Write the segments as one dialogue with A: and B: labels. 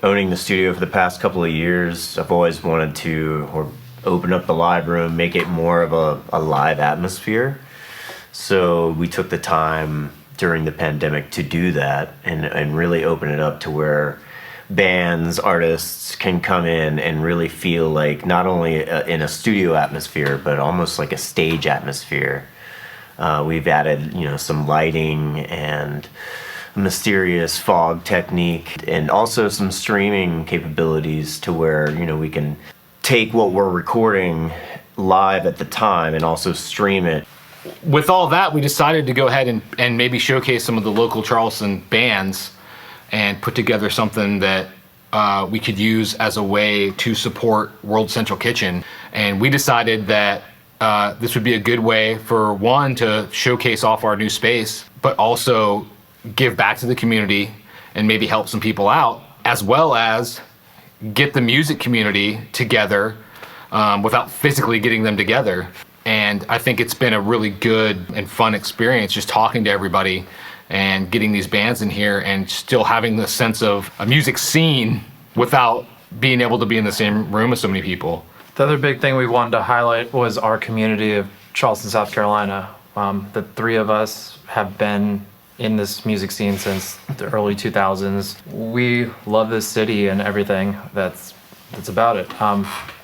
A: owning the studio for the past couple of years, I've always wanted to open up the live room, make it more of a live atmosphere. So we took the time during the pandemic to do that and really open it up to where bands, artists can come in and really feel like not only in a studio atmosphere, but almost like a stage atmosphere. We've added, some lighting and mysterious fog technique, and also some streaming capabilities to where, we can take what we're recording live at the time and also stream it.
B: With all that, we decided to go ahead and maybe showcase some of the local Charleston bands and put together something that we could use as a way to support World Central Kitchen. And we decided that this would be a good way for one, to showcase off our new space, but also give back to the community and maybe help some people out, as well as get the music community together without physically getting them together. And I think it's been a really good and fun experience just talking to everybody and getting these bands in here and still having the sense of a music scene without being able to be in the same room with so many people.
C: The other big thing we wanted to highlight was our community of Charleston, South Carolina. The three of us have been in this music scene since the early 2000s. We love this city and everything that's about it.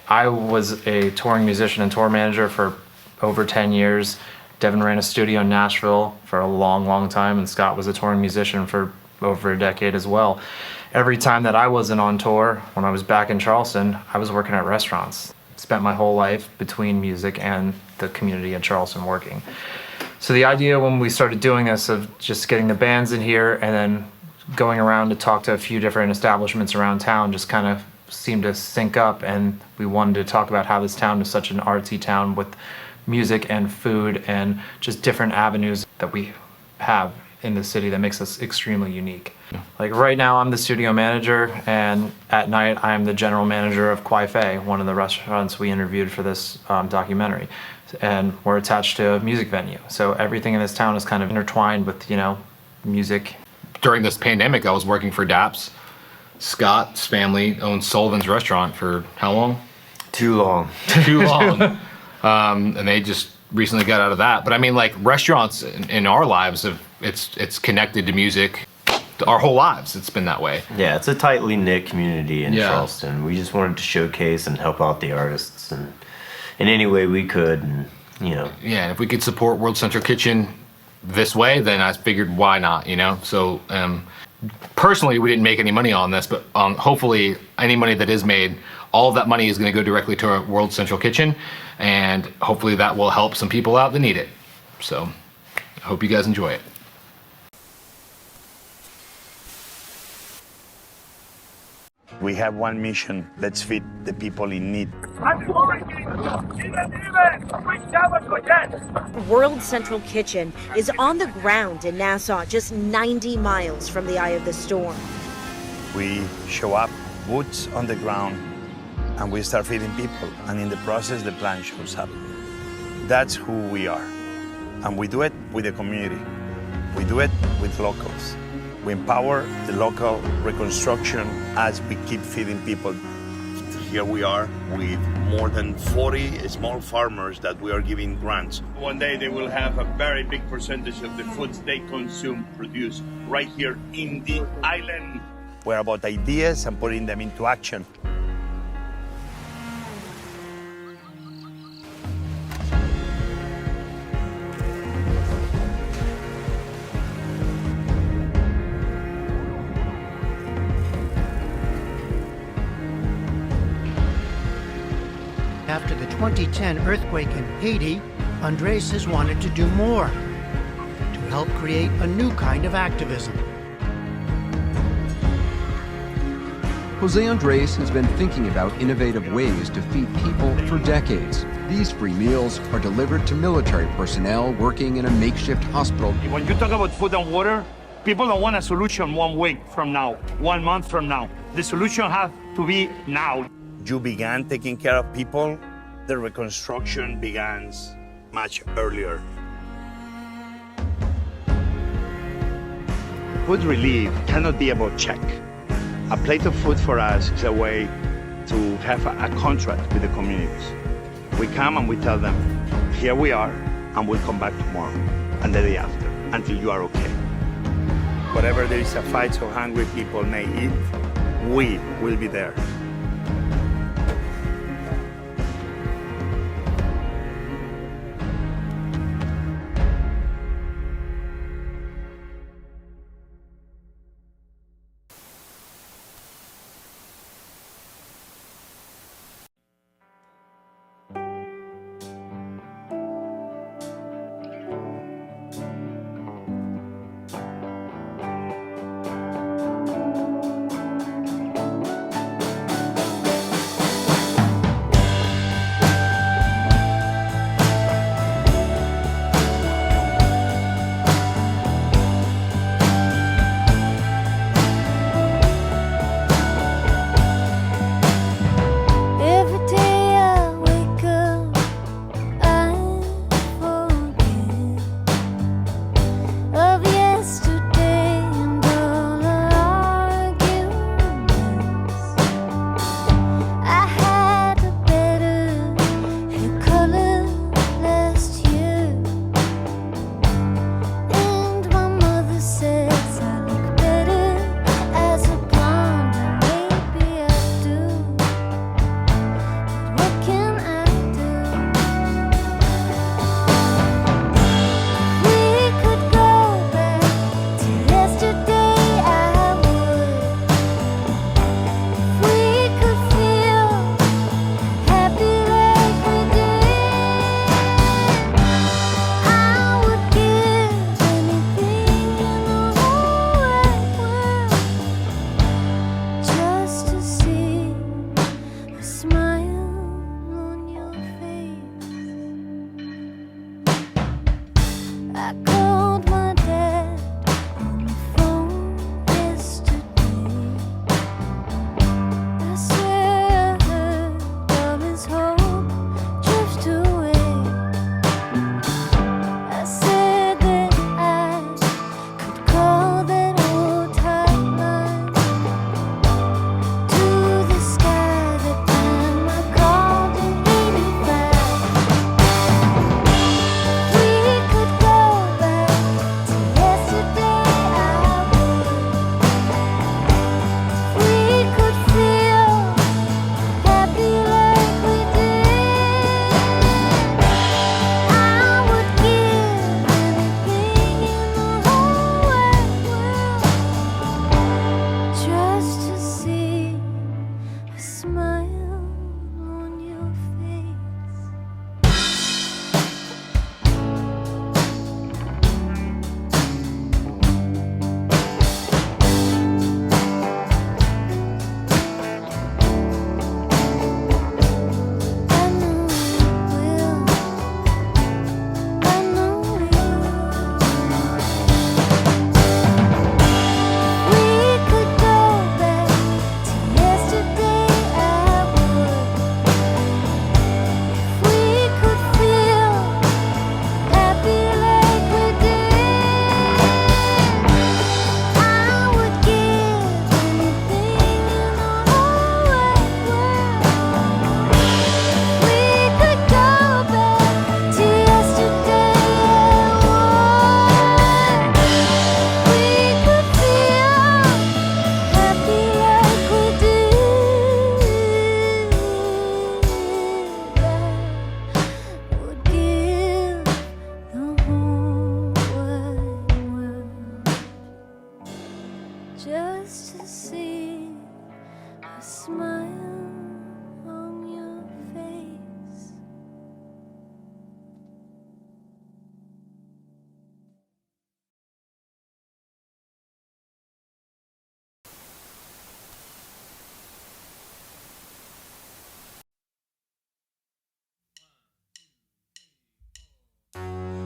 C: I was a touring musician and tour manager for over 10 years. Devin ran a studio in Nashville for a long, long time, and Scott was a touring musician for over a decade as well. Every time that I wasn't on tour, when I was back in Charleston, I was working at restaurants. Spent my whole life between music and the community in Charleston working. So the idea when we started doing this of just getting the bands in here and then going around to talk to a few different establishments around town just kind of seemed to sync up, and we wanted to talk about how this town is such an artsy town with music and food and just different avenues that we have in the city that makes us extremely unique. Like right now I'm the studio manager, and at night I'm the general manager of Kwai Fei, one of the restaurants we interviewed for this documentary. And we're attached to a music venue. So everything in this town is kind of intertwined with, music.
B: During this pandemic, I was working for DAPS. Scott's family owned Sullivan's Restaurant for how long?
A: Too long.
B: Too long. And they just recently got out of that. But I mean, like, restaurants in our lives, it's connected to music. Our whole lives, it's been that way.
A: Yeah, it's a tightly knit community in Charleston. We just wanted to showcase and help out the artists and in any way we could, and
B: Yeah, and if we could support World Central Kitchen this way, then I figured why not, So personally, we didn't make any money on this, but hopefully any money that is made, all of that money is going to go directly to our World Central Kitchen, and hopefully that will help some people out that need it. So I hope you guys enjoy it.
D: We have one mission: let's feed the people in need.
E: World Central Kitchen is on the ground in Nassau, just 90 miles from the eye of the storm.
D: We show up, boots on the ground, and we start feeding people. And in the process, the plant shows up. That's who we are. And we do it with the community. We do it with locals. We empower the local reconstruction as we keep feeding people. Here we are with more than 40 small farmers that we are giving grants. One day they will have a very big percentage of the foods they consume produced right here in the island. We're about ideas and putting them into action.
F: After the 2010 earthquake in Haiti, Andres has wanted to do more to help create a new kind of activism.
G: Jose Andres has been thinking about innovative ways to feed people for decades. These free meals are delivered to military personnel working in a makeshift hospital.
D: When you talk about food and water, people don't want a solution 1 week from now, 1 month from now. The solution has to be now. You began taking care of people, the reconstruction begins much earlier. Food relief cannot be about check. A plate of food for us is a way to have a contract with the communities. We come and we tell them, here we are, and we'll come back tomorrow and the day after, until you are okay. Whatever there is a fight so hungry people may eat, we will be there.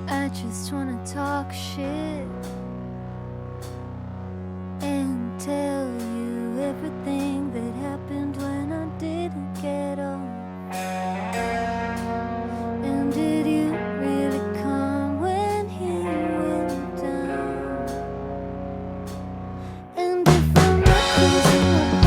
H: I just wanna talk shit and tell you everything that happened when I didn't get on. And did you really come when he went down? And if I'm not crazy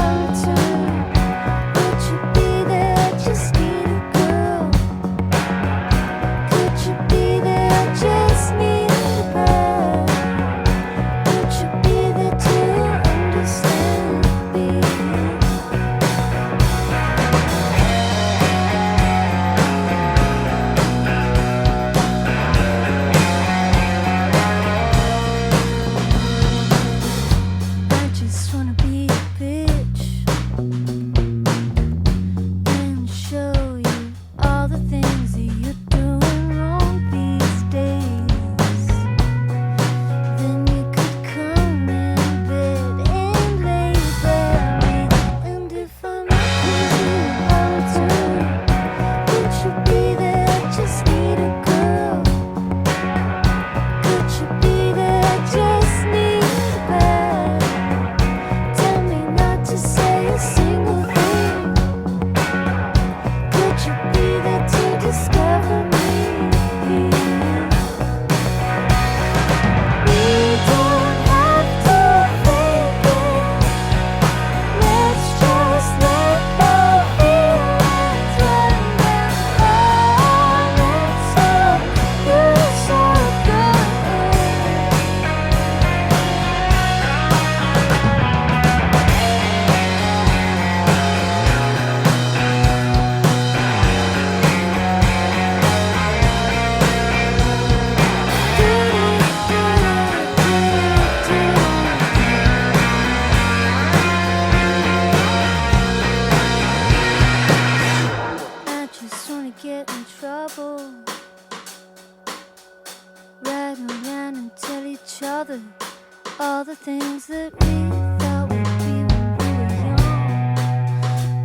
H: things that we thought would be when we were young.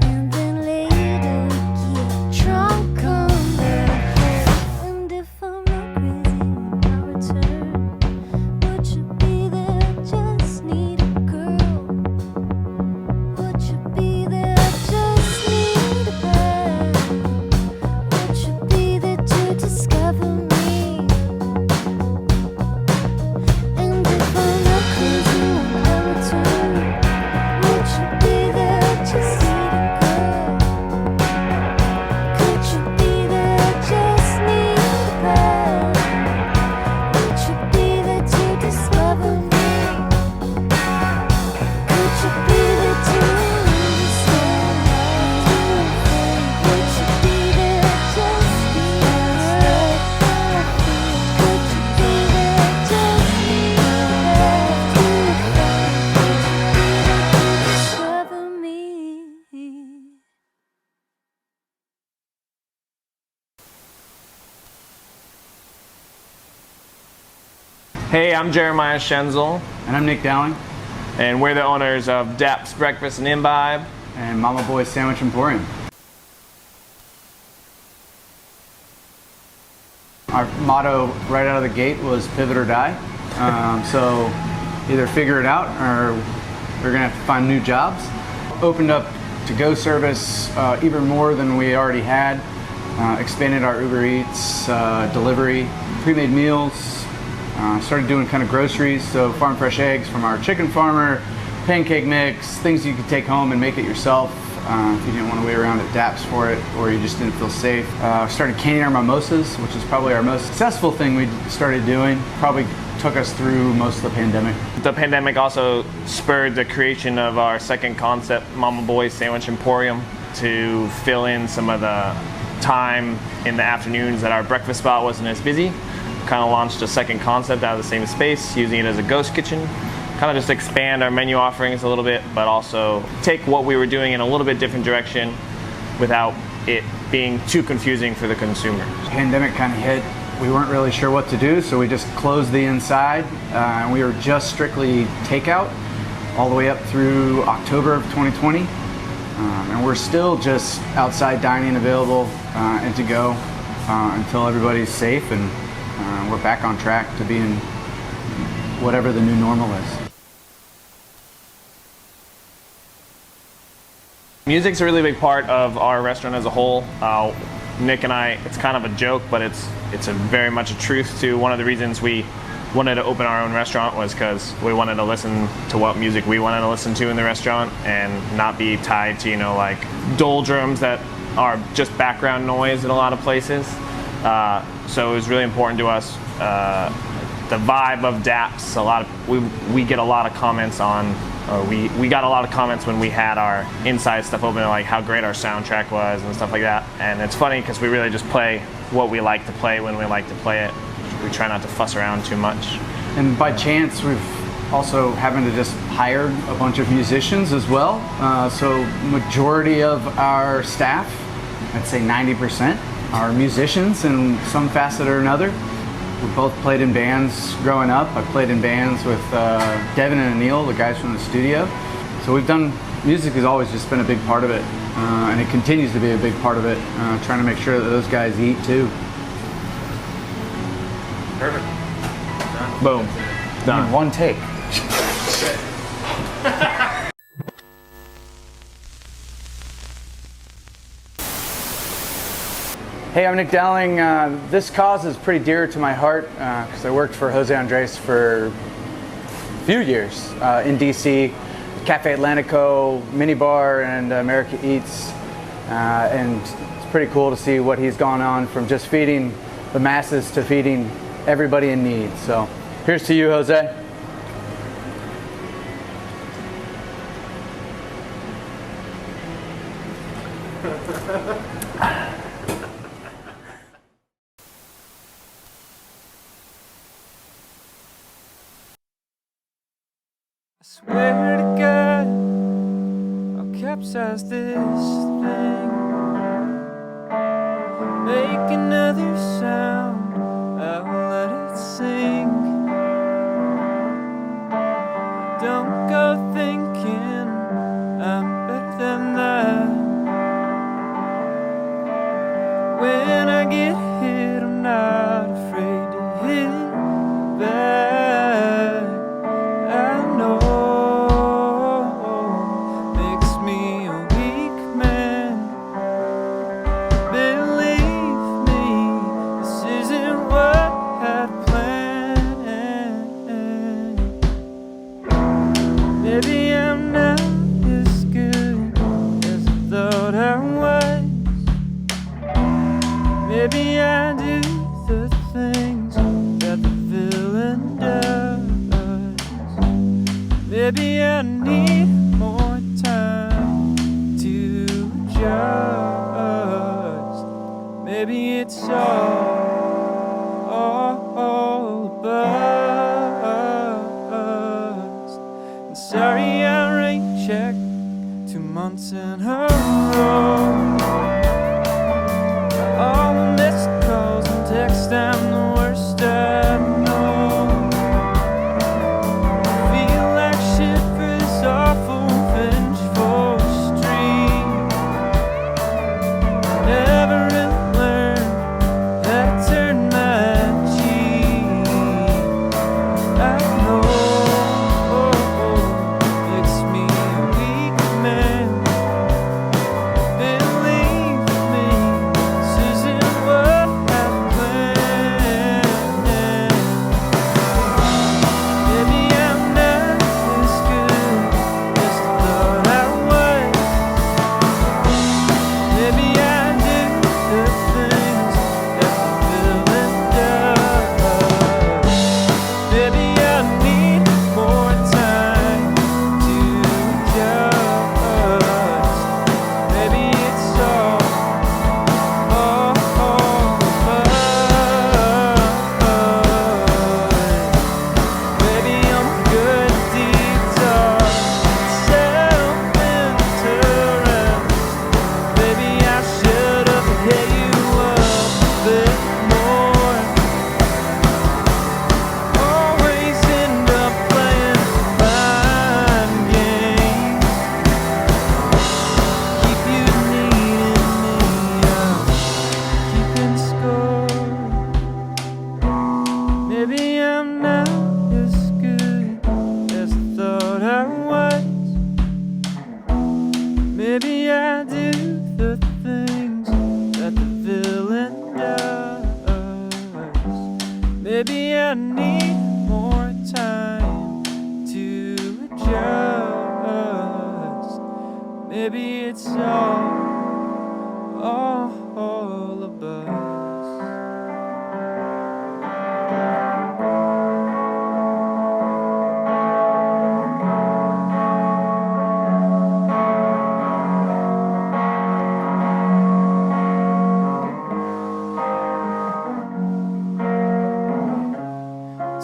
H: And then later we get drunk on the floor. And if I'm not crazy when I return, would you be there? Just need a girl. Would you be there? Just need a girl. Would you be there to discover me? And if I'm not crazy when I return, would you be there? Just need a girl. Could you be there? Just need a girl. Would you be there to discover me? Could you be there to understand? Would you be there? Just be honest. Could you be there? Just need a discover me.
I: Hey, I'm Jeremiah Schenzel,
J: And I'm Nick Dowling,
I: and we're the owners of Daps Breakfast and Imbibe.
J: and Mama Boy's Sandwich Emporium. Our motto right out of the gate was pivot or die. So either figure it out or we're gonna have to find new jobs. Opened up to-go service even more than we already had. Expanded our Uber Eats delivery, pre-made meals. Started doing kind of groceries, so farm fresh eggs from our chicken farmer, pancake mix, things you could take home and make it yourself if you didn't want to wait around at Daps for it or you just didn't feel safe. Started canning our mimosas, which is probably our most successful thing we started doing. Probably took us through most of the pandemic.
I: The pandemic also spurred the creation of our second concept, Mama Boy's Sandwich Emporium, to fill in some of the time in the afternoons that our breakfast spot wasn't as busy. Kind of launched a second concept out of the same space, using it as a ghost kitchen. Kind of just expand our menu offerings a little bit, but also take what we were doing in a little bit different direction without it being too confusing for the consumer.
J: Pandemic kind of hit. We weren't really sure what to do, so we just closed the inside. And we were just strictly takeout all the way up through October of 2020. And we're still just outside dining available and to go until everybody's safe and we're back on track to being whatever the new normal is.
I: Music's a really big part of our restaurant as a whole. Nick and I, it's kind of a joke, but it's a very much a truth to one of the reasons we wanted to open our own restaurant was because we wanted to listen to what music we wanted to listen to in the restaurant and not be tied to, like doldrums that are just background noise in a lot of places. So it was really important to us. The vibe of Daps, we get a lot of comments on, or we got a lot of comments when we had our inside stuff open, like how great our soundtrack was and stuff like that. And it's funny because we really just play what we like to play when we like to play it. We try not to fuss around too much. And
J: by chance, we've also happened to just hire a bunch of musicians as well. So majority of our staff, I'd say 90%, are musicians in some facet or another. We both played in bands growing up. I played in bands with Devin and Anil, the guys from the studio. So music has always just been a big part of it. And it continues to be a big part of it, trying to make sure that those guys eat too.
I: Perfect. Boom. Done.
J: In one take. Hey, I'm Nick Dowling. This cause is pretty dear to my heart because I worked for Jose Andres for a few years in DC, Cafe Atlantico, Minibar, and America Eats. And it's pretty cool to see what he's gone on from just feeding the masses to feeding everybody in need. So here's to you, Jose.
K: I swear to God, I'll capsize this thing. Make another sound, I'll let it sing. than that. When I get hit, I'm not afraid to hit back. I know makes me a weak man. Believe me, this isn't what I planned. Maybe I'm not as good as I thought I was. Maybe I do the things that the villain does. Maybe I need more time to adjust. Maybe it's all a bust. And sorry I rain checked 2 months in a row. All the missed calls and texts, I'm the worst I know. I feel like shit for this awful, vengeful streak. Never really learned how to turn my cheek. I know makes me a weak man. Believe me, this isn't what I planned. Maybe I'm not as good as I thought I was. Maybe I do the things that the villain does. Maybe I need more time to adjust. Maybe it's all maybe I'm good at detox, self-interest. Maybe I should have hit you up a bit more. Always end up playing mind games. Keep you needing me, I'm keeping score. Maybe I'm not as good as I thought I was. Maybe I do the things that the villain does. Maybe I need more time to adjust. Maybe it's all a bust.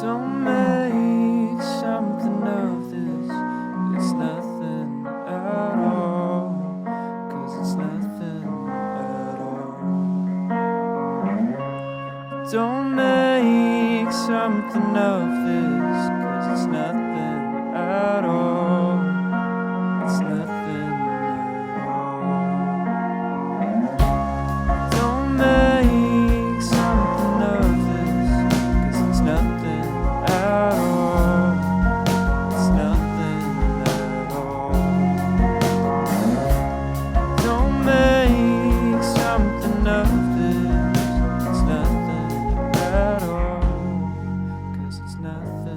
K: Don't make something of this. It's nothing at all. 'Cause it's nothing at all. Don't make something of this. 'Cause it's nothing at all. It's nothing at all. Don't make something of this. 'Cause it's nothing at all. It's nothing at all. Don't make something of this. It's nothing at all. 'Cause it's nothing.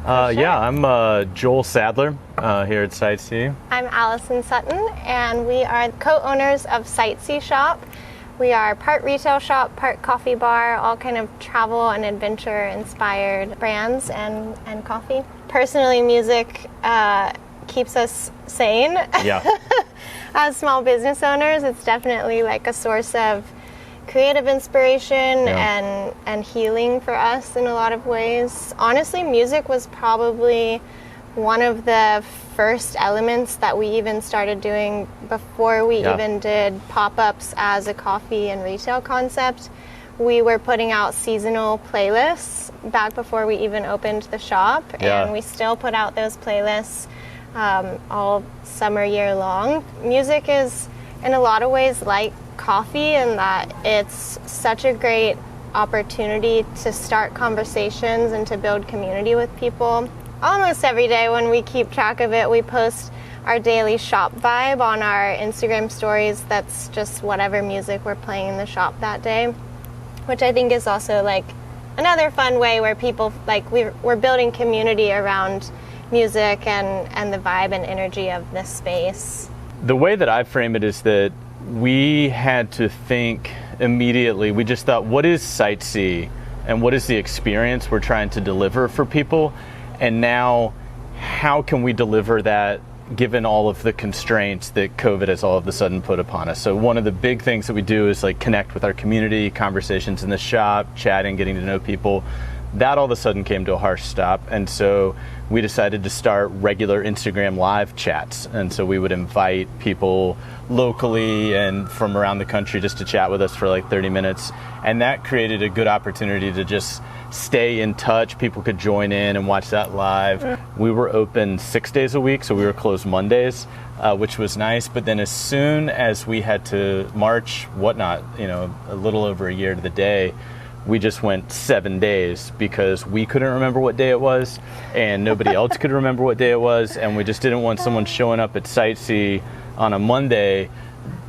L: Yeah, I'm Joel Sadler here at SIGHTSEE.
M: I'm Allison Sutton, and we are co-owners of SIGHTSEE Shop. We are part retail shop, part coffee bar, all kind of travel and adventure inspired brands and coffee. Personally, music keeps us sane.
L: Yeah.
M: As small business owners, it's definitely like a source of creative inspiration and healing for us in a lot of ways. Honestly, music was probably one of the first elements that we even started doing before we even did pop-ups as a coffee and retail concept. We were putting out seasonal playlists back before we even opened the shop, and we still put out those playlists all summer year long. Music is in a lot of ways like coffee in that it's such a great opportunity to start conversations and to build community with people. Almost every day when we keep track of it, we post our daily shop vibe on our Instagram stories. That's just whatever music we're playing in the shop that day, which I think is also like another fun way where people like we're building community around music and the vibe and energy of this space.
L: The way that I frame it is that we had to think immediately. We just thought, what is SIGHTSEE and what is the experience we're trying to deliver for people? And now, how can we deliver that given all of the constraints that COVID has all of a sudden put upon us? So one of the big things that we do is like connect with our community, conversations in the shop, chatting, getting to know people. That all of a sudden came to a harsh stop. And so we decided to start regular Instagram live chats. And so we would invite people locally and from around the country just to chat with us for like 30 minutes. And that created a good opportunity to just stay in touch. People could join in and watch that live. We were open 6 days a week, so we were closed Mondays, which was nice. But then as soon as we had to march, a little over a year to the day, we just went 7 days because we couldn't remember what day it was and nobody else could remember what day it was, and we just didn't want someone showing up at SIGHTSEE on a Monday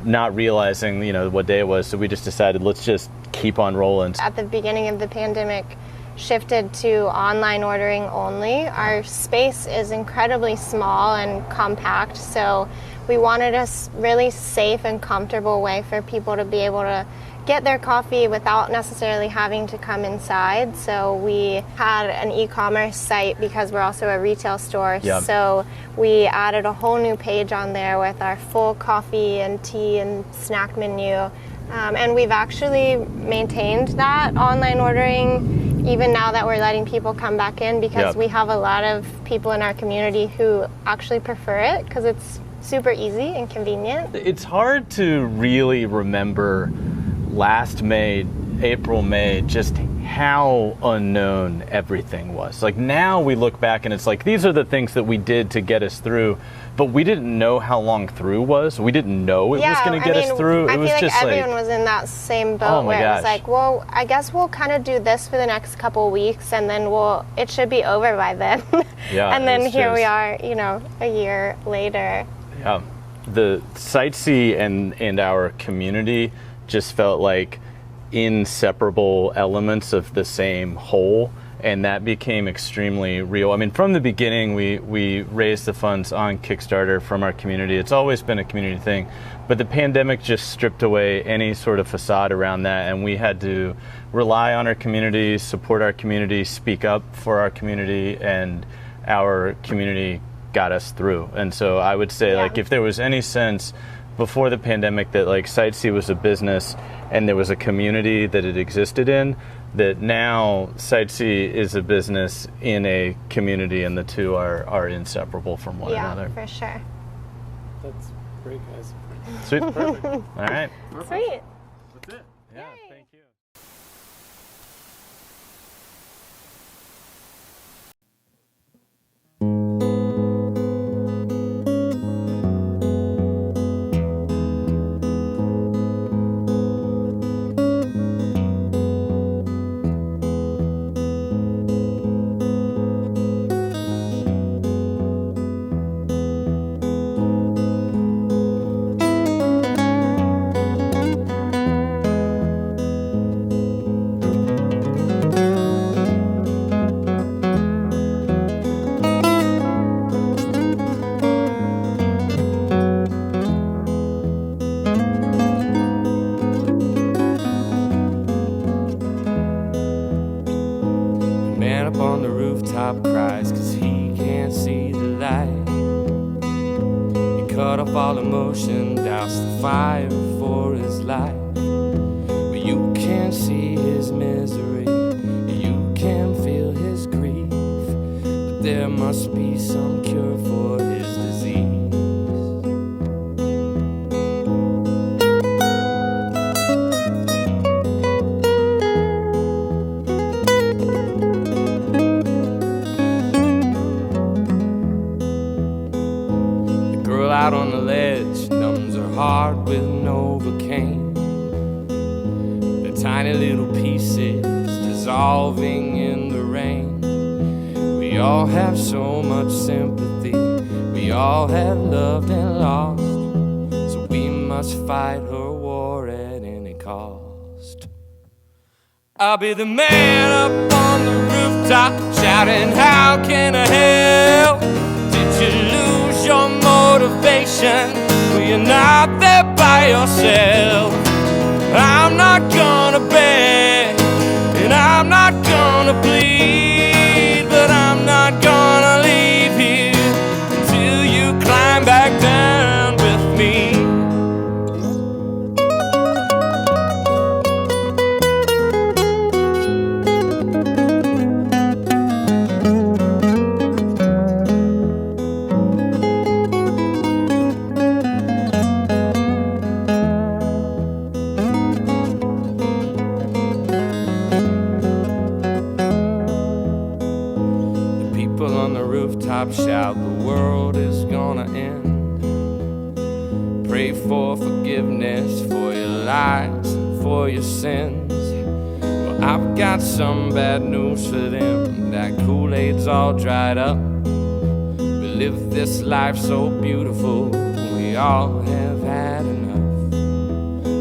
L: not realizing what day it was. So we just decided, let's just keep on rolling.
M: At the beginning of the pandemic, shifted to online ordering only. Our space is incredibly small and compact, so we wanted a really safe and comfortable way for people to be able to get their coffee without necessarily having to come inside. So we had an e-commerce site because we're also a retail store.
L: Yep.
M: So we added a whole new page on there with our full coffee and tea and snack menu. And we've actually maintained that online ordering even now that we're letting people come back in, because we have a lot of people in our community who actually prefer it because it's super easy and convenient.
L: It's hard to really remember last May, April, May, just how unknown everything was. Like now we look back and it's like, these are the things that we did to get us through, but we didn't know how long through was. We didn't know it was going to get us through.
M: I
L: It was
M: feel like
L: just
M: everyone was in that same boat
L: Oh my
M: where it was
L: gosh.
M: like, well, I guess we'll kind of do this for the next couple weeks and then it should be over by then.
L: Yeah,
M: and then
L: it's
M: here we
L: just-
M: are, a year later.
L: Yeah, the SIGHTSEE and our community just felt like inseparable elements of the same whole, and that became extremely real. I mean, from the beginning, we raised the funds on Kickstarter from our community. It's always been a community thing, but the pandemic just stripped away any sort of facade around that, and we had to rely on our community, support our community, speak up for our community, and our community got us through. And so I would say, like, if there was any sense before the pandemic that like SIGHTSEE was a business and there was a community that it existed in, that now SIGHTSEE is a business in a community, and the two are inseparable from one another.
M: Yeah, for sure.
N: That's great, guys.
L: Sweet. Perfect. All right.
M: Sweet.
L: That's it. Yeah, thank you.
K: rooftop cries 'cause he can't see the light. He cut off all emotion, doused the fire for his life. But you can't see his misery, you can feel his grief. But there must be some cure for his disease. Out on the ledge, numbs her heart with Novocaine. The tiny little pieces dissolving in the rain. We all have so much sympathy, we all have loved and lost. So we must fight her war at any cost. I'll be the man up on the rooftop, shouting, how can I help? Did you lose your motivation? Well, you're not there by yourself. I'm not gonna beg, and I'm not gonna plead, but I'm not gonna leave here until you climb back down with me. Shout, the world is gonna end. Pray for forgiveness for your lies and for your sins. Well, I've got some bad news for them. That Kool-Aid's all dried up. We live this life so beautiful, we all have had enough.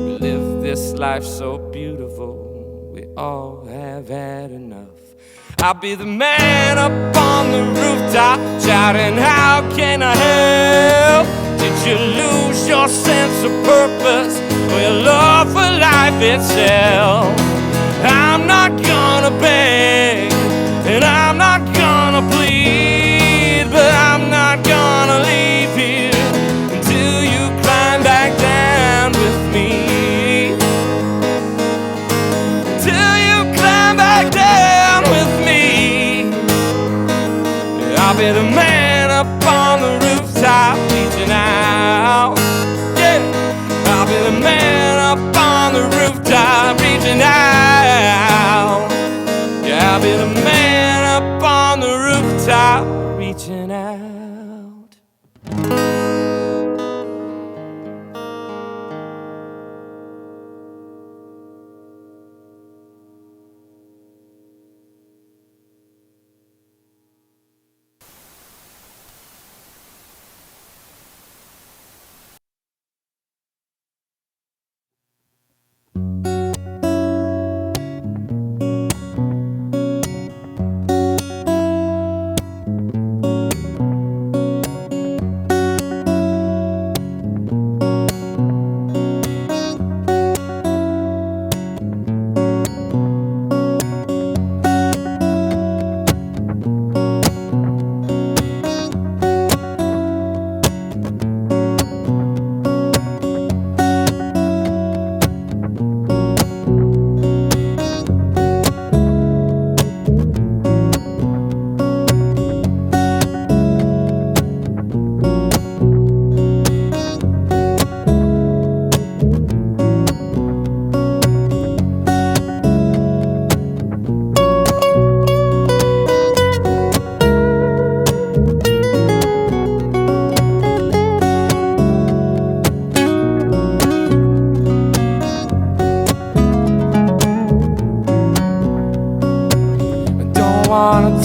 K: We live this life so beautiful, we all have had enough. I'll be the man up on the rooftop, shouting, how can I help? Did you lose your sense of purpose or your love for life itself? I'm not gonna beg, and I'm not gonna plead, but I'm not gonna leave here until you climb back down with me. Until you climb back down with me. I'll be the man up on the rooftop reaching out. Yeah, I'll be the man up on the rooftop reaching out. Yeah, I'll be the man up on the rooftop reaching out.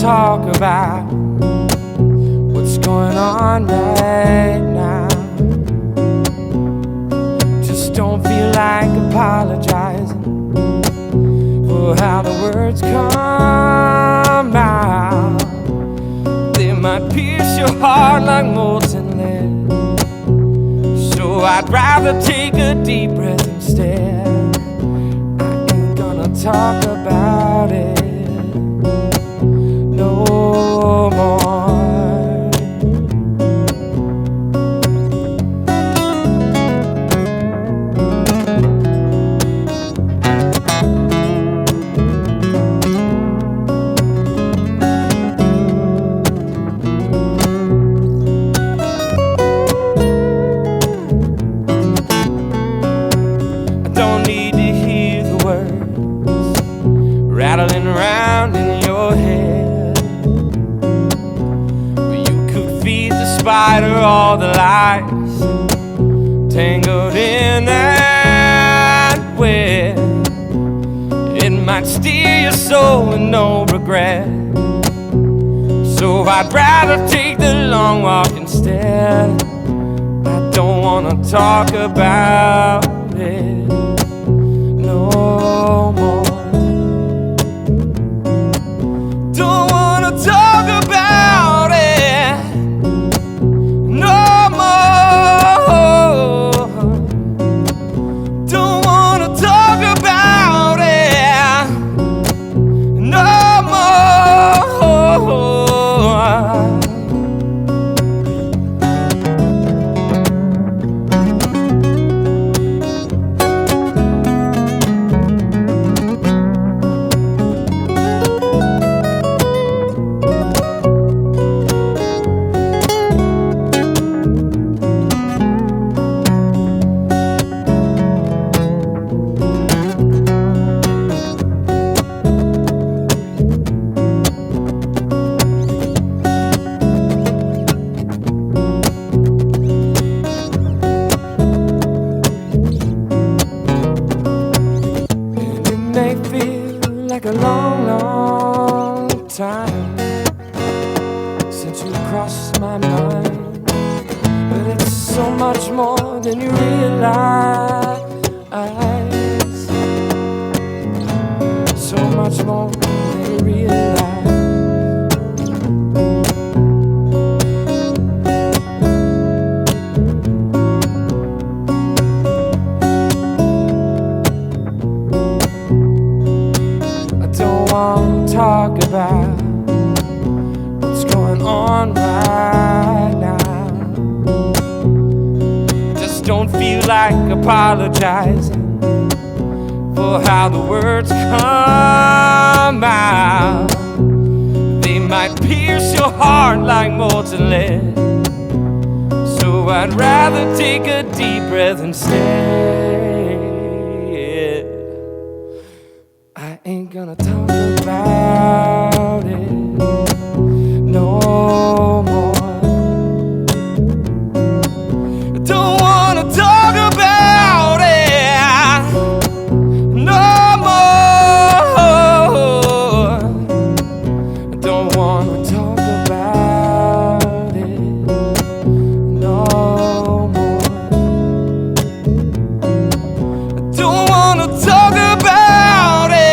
K: Talk about what's going on right now. Just don't feel like apologizing for how the words come out. They might pierce your heart like molten lead, so I'd rather take a deep breath instead. I ain't gonna talk about it. No, spite of all the lies tangled in that web. It might steal your soul with no regret. So I'd rather take the long walk instead. I don't wanna talk about it no more. Don't wanna talk about it no more. Don't wanna talk about it no more. A long, long time since you crossed my mind, but it's so much more than you realize. So much more than you realize. Talk about what's going on right now. Just don't feel like apologizing for how the words come out. They might pierce your heart like molten lead. So I'd rather take a deep breath instead. I ain't gonna talk about it no more. Don't wanna talk about it no more. Don't wanna talk about it no more. Don't wanna talk about it.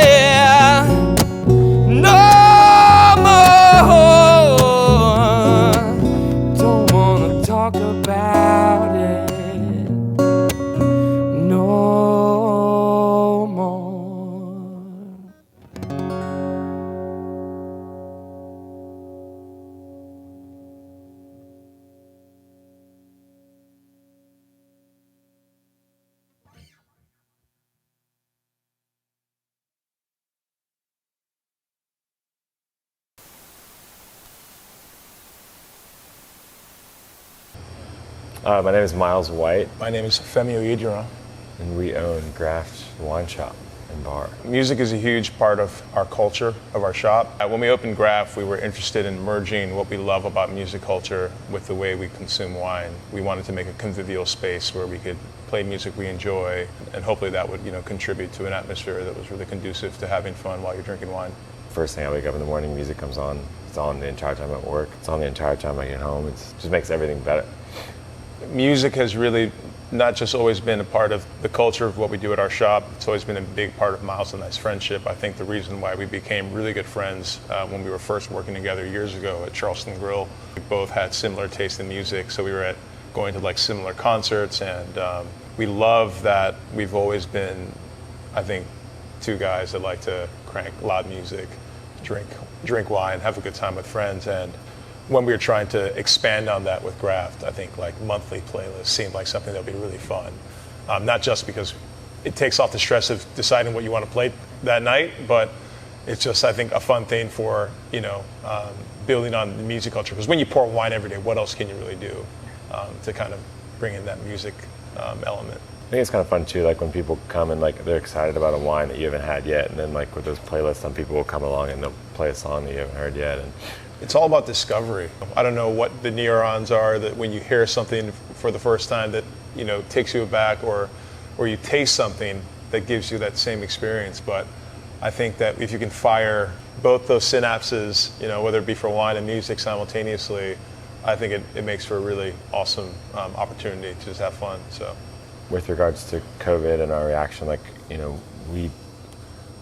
O: My name is Miles White.
P: My name is Femi Oyederan.
O: And we own Graft Wine Shop and Bar.
P: Music is a huge part of our culture, of our shop. When we opened Graft, we were interested in merging what we love about music culture with the way we consume wine. We wanted to make a convivial space where we could play music we enjoy, and hopefully that would, contribute to an atmosphere that was really conducive to having fun while you're drinking wine.
O: First thing I wake up in the morning, music comes on. It's on the entire time I'm at work. It's on the entire time I get home. It just makes everything better.
P: Music has really not just always been a part of the culture of what we do at our shop, it's always been a big part of Miles and I's friendship. I think the reason why we became really good friends when we were first working together years ago at Charleston Grill, we both had similar taste in music, so we were going to similar concerts, and we love that we've always been, I think, two guys that like to crank loud music, drink wine, have a good time with friends. And when we were trying to expand on that with Graft, I think monthly playlists seemed like something that would be really fun. Not just because it takes off the stress of deciding what you want to play that night, but it's just, I think, a fun thing for, building on the music culture. Because when you pour wine every day, what else can you really do to kind of bring in that music element?
O: think it's kind of fun too, like when people come and like they're excited about a wine that you haven't had yet, and then like with those playlists, some people will come along and they'll play a song that you haven't heard yet. And
P: it's all about discovery. I don't know what the neurons are that when you hear something for the first time that, you know, takes you aback, or you taste something that gives you that same experience. But I think that if you can fire both those synapses, you know, whether it be for wine and music simultaneously, I think it makes for a really awesome opportunity to just have fun. So,
O: with regards to COVID and our reaction, like, you know, we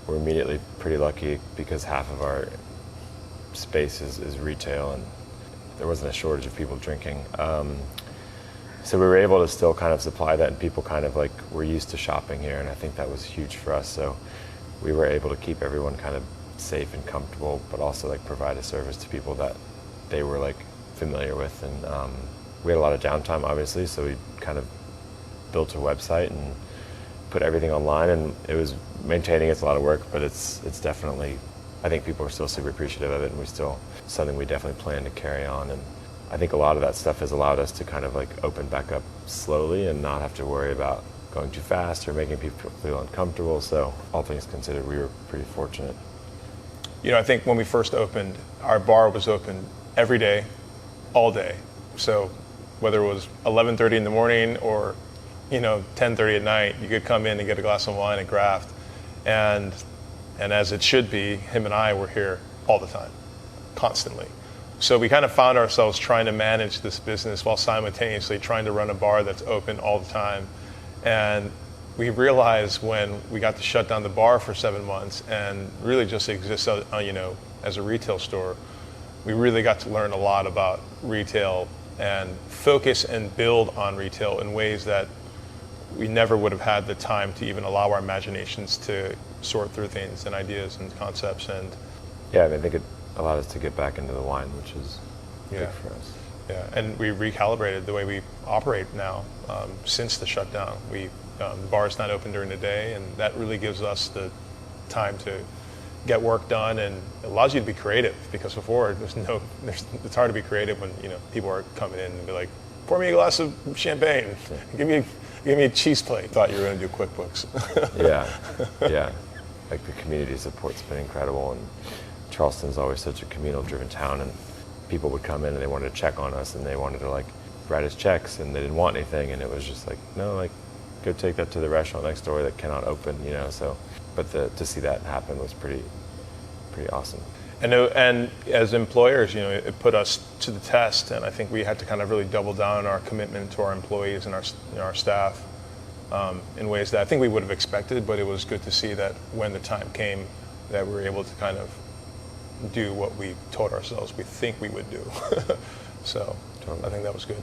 O: were immediately pretty lucky because half of our space is retail, and there wasn't a shortage of people drinking. So we were able to still kind of supply that, and people kind of like were used to shopping here, and I think that was huge for us. So we were able to keep everyone kind of safe and comfortable, but also like provide a service to people that they were like familiar with. And we had a lot of downtime, obviously, so we kind of built a website and put everything online, and it was maintaining. It's a lot of work, but it's definitely, I think people are still super appreciative of it, and something we definitely plan to carry on. And I think a lot of that stuff has allowed us to kind of like open back up slowly and not have to worry about going too fast or making people feel uncomfortable. So all things considered, we were pretty fortunate.
P: you know, I think when we first opened, our bar was open every day, all day. So whether it was 11:30 in the morning or, you know, 10:30 at night, you could come in and get a glass of wine and craft. And as it should be, him and I were here all the time, constantly. So we kind of found ourselves trying to manage this business while simultaneously trying to run a bar that's open all the time. And we realized when we got to shut down the bar for 7 months and really just exist, you know, as a retail store, we really got to learn a lot about retail and focus and build on retail in ways that we never would have had the time to even allow our imaginations to sort through things and ideas and concepts. And
O: yeah, I mean, I think it allowed us to get back into the wine, which is good for us.
P: Yeah, and we recalibrated the way we operate now since the shutdown. The bar is not open during the day, and that really gives us the time to get work done, and it allows you to be creative, because before it's hard to be creative when, you know, people are coming in and be like, pour me a glass of champagne, give me a cheese plate. Thought you were going to do QuickBooks.
O: yeah. Like the community support's been incredible, and Charleston's always such a communal-driven town, and people would come in and they wanted to check on us, and they wanted to like write us checks, and they didn't want anything, and it was just like, no, like, go take that to the restaurant next door that cannot open, you know. So, but to see that happen was pretty awesome.
P: And as employers, you know, it put us to the test, and I think we had to kind of really double down on our commitment to our employees and our staff in ways that I think we would have expected. But it was good to see that when the time came, that we were able to kind of do what we told ourselves we think we would do. So I think that was good.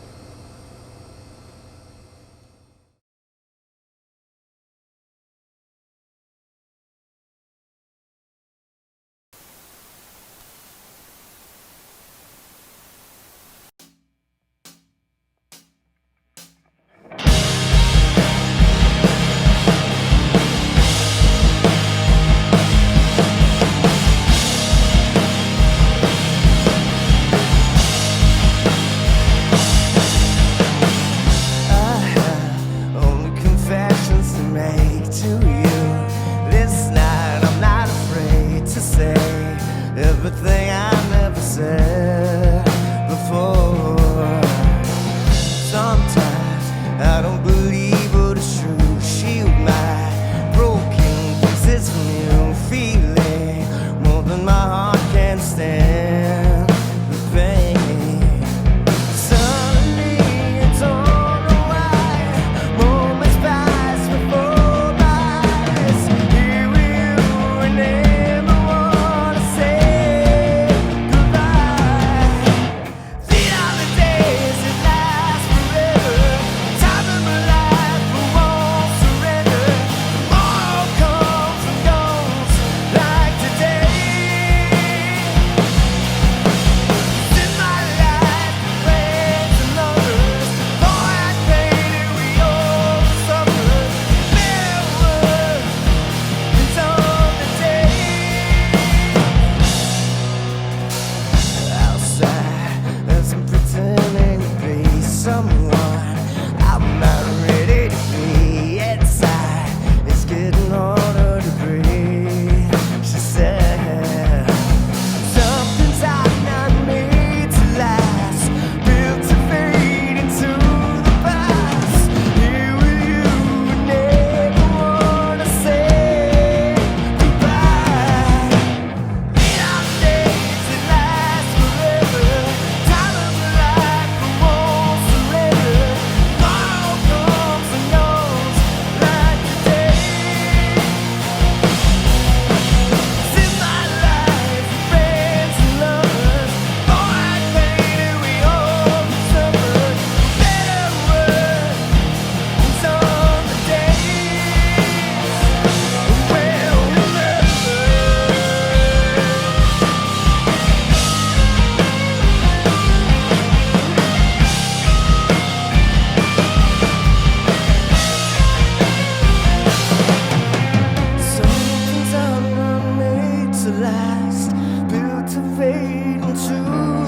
K: to last, built to fade into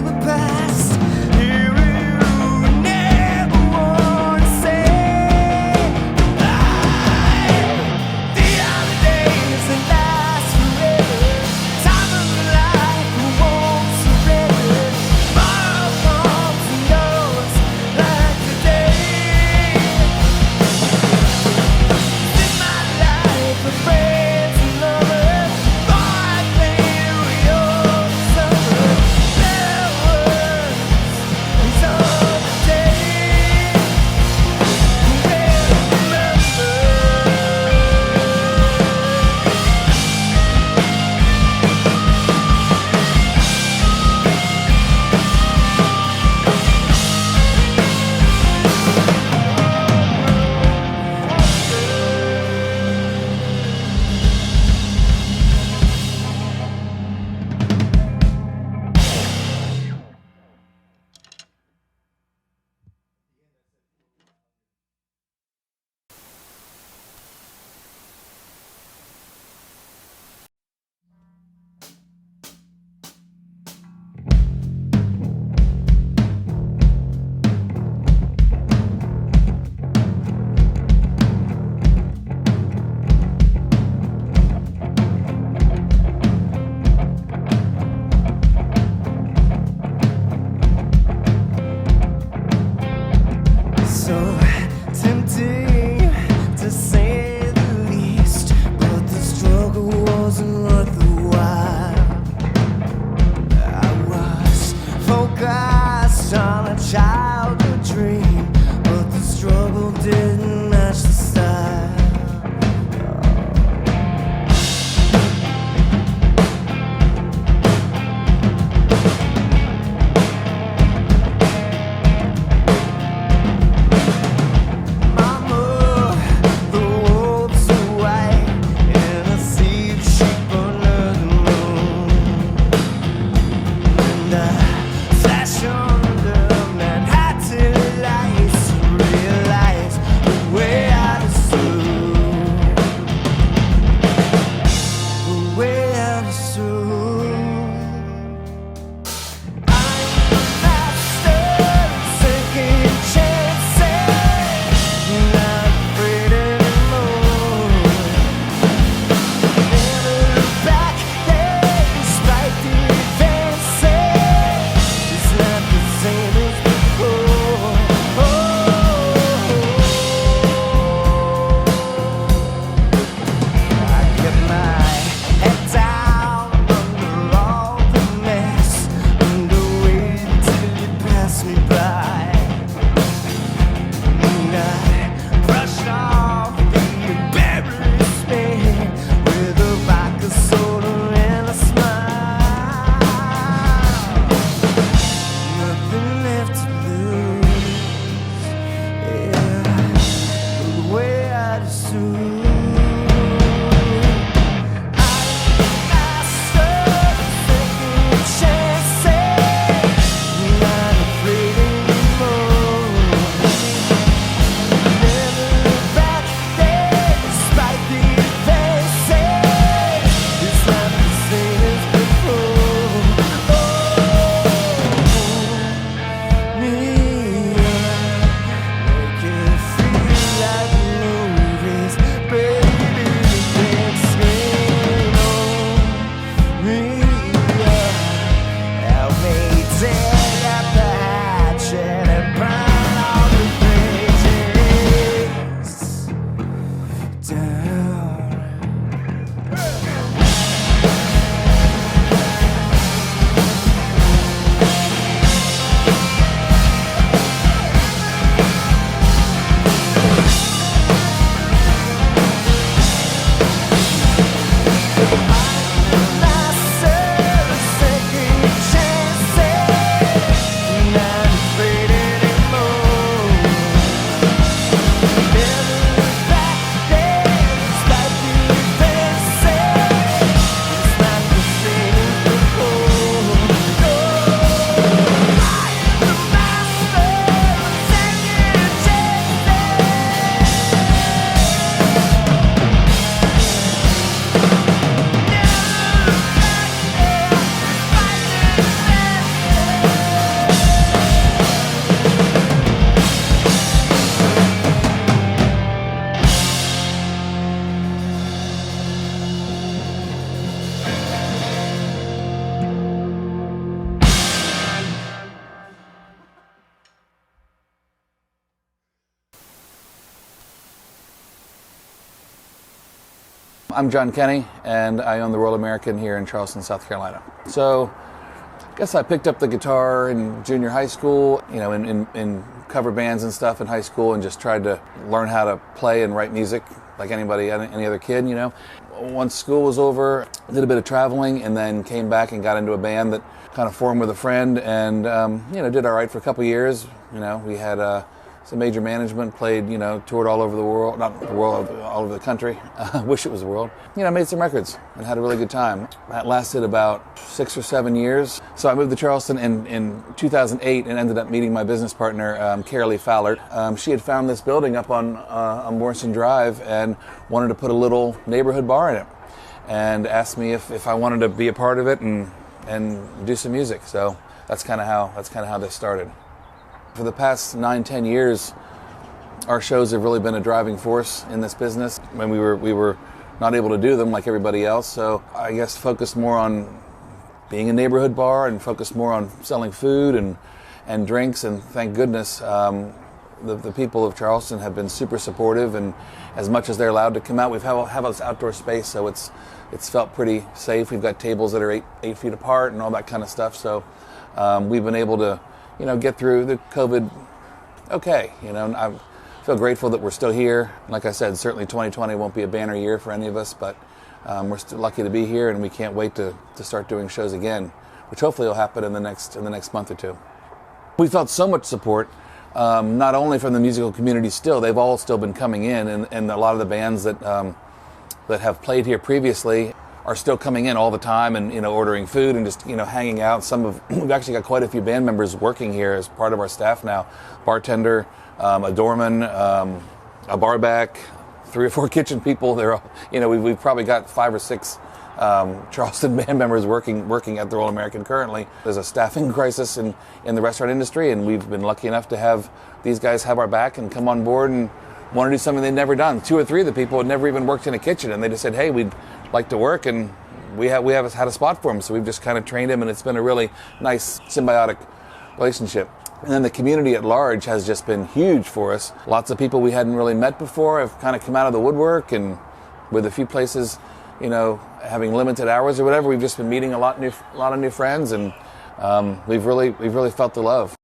K: the past. Here you never want to say goodbye. The holidays that last forever, time of life we won't surrender. Tomorrow comes and goes like the day. In my life, with friends and lovers, I played with your summer. There was these other days we'll remember. So tempting to say the least, but the struggle wasn't worth the while. I was focused on a childhood dream, but the struggle didn't match the style. Mama, the wolves are white in a sea of sheep under the moon. And I flash under Manhattan lights to realize the way out is through. The way out is through. I'm the master of second chances. Not afraid anymore. Never look back, despite the advances. It's not the same as before. I kept my head down under all the mess, and I waited till you passed me by. And I brushed off the embarrassment with a vodka soda and a smile. Nothing left to lose. Yeah, the way out is through. Master of second chances. Not afraid anymore. Never look back, despite the advances. It's not the same as before. Me, make it feel like movies, baby. Can't swing on me. Help me take up the hatchet and burn all the bridges down. Master
Q: I'm John Kenny, and I own the Royal American here in Charleston, South Carolina. So, I guess I picked up the guitar in junior high school, you know, in cover bands and stuff in high school, and just tried to learn how to play and write music like any other kid, you know. Once school was over, did a bit of traveling, and then came back and got into a band that kind of formed with a friend, and you know, did all right for a couple years. You know, we had some major management, played, you know, toured all over the world, not the world, all over the country. Wish it was the world. You know, made some records and had a really good time. That lasted about 6 or 7 years. So I moved to Charleston in 2008 and ended up meeting my business partner, Carolee Fowler. She had found this building up on Morrison Drive and wanted to put a little neighborhood bar in it, and asked me if I wanted to be a part of it and do some music. So that's kind of how this started. For the past 9-10 years, our shows have really been a driving force in this business. When we were not able to do them like everybody else, so I guess focused more on being a neighborhood bar and focused more on selling food and drinks. And thank goodness, the people of Charleston have been super supportive, and as much as they're allowed to come out, we have this outdoor space, so it's felt pretty safe. We've got tables that are 8 feet apart and all that kind of stuff. So we've been able to, you know, get through the COVID okay. You know, I feel grateful that we're still here. Like I said, certainly 2020 won't be a banner year for any of us, but we're still lucky to be here, and we can't wait to start doing shows again, which hopefully will happen in the next month or two. We felt so much support, not only from the musical community still, they've all still been coming in, and a lot of the bands that have played here previously are still coming in all the time, and, you know, ordering food and just, you know, hanging out. We've actually got quite a few band members working here as part of our staff now. Bartender, a doorman, a barback, 3 or 4 kitchen people. They're all, you know, we've probably got 5 or 6 Charleston band members working at the Royal American currently. There's a staffing crisis in the restaurant industry, and we've been lucky enough to have these guys have our back and come on board and want to do something they'd never done. 2 or 3 of the people had never even worked in a kitchen, and they just said, hey, we'd like to work, and we have had a spot for them. So we've just kind of trained them, and it's been a really nice symbiotic relationship. And then the community at large has just been huge for us. Lots of people we hadn't really met before have kind of come out of the woodwork, and with a few places, you know, having limited hours or whatever, we've just been meeting a lot of new friends, and we've really felt the love.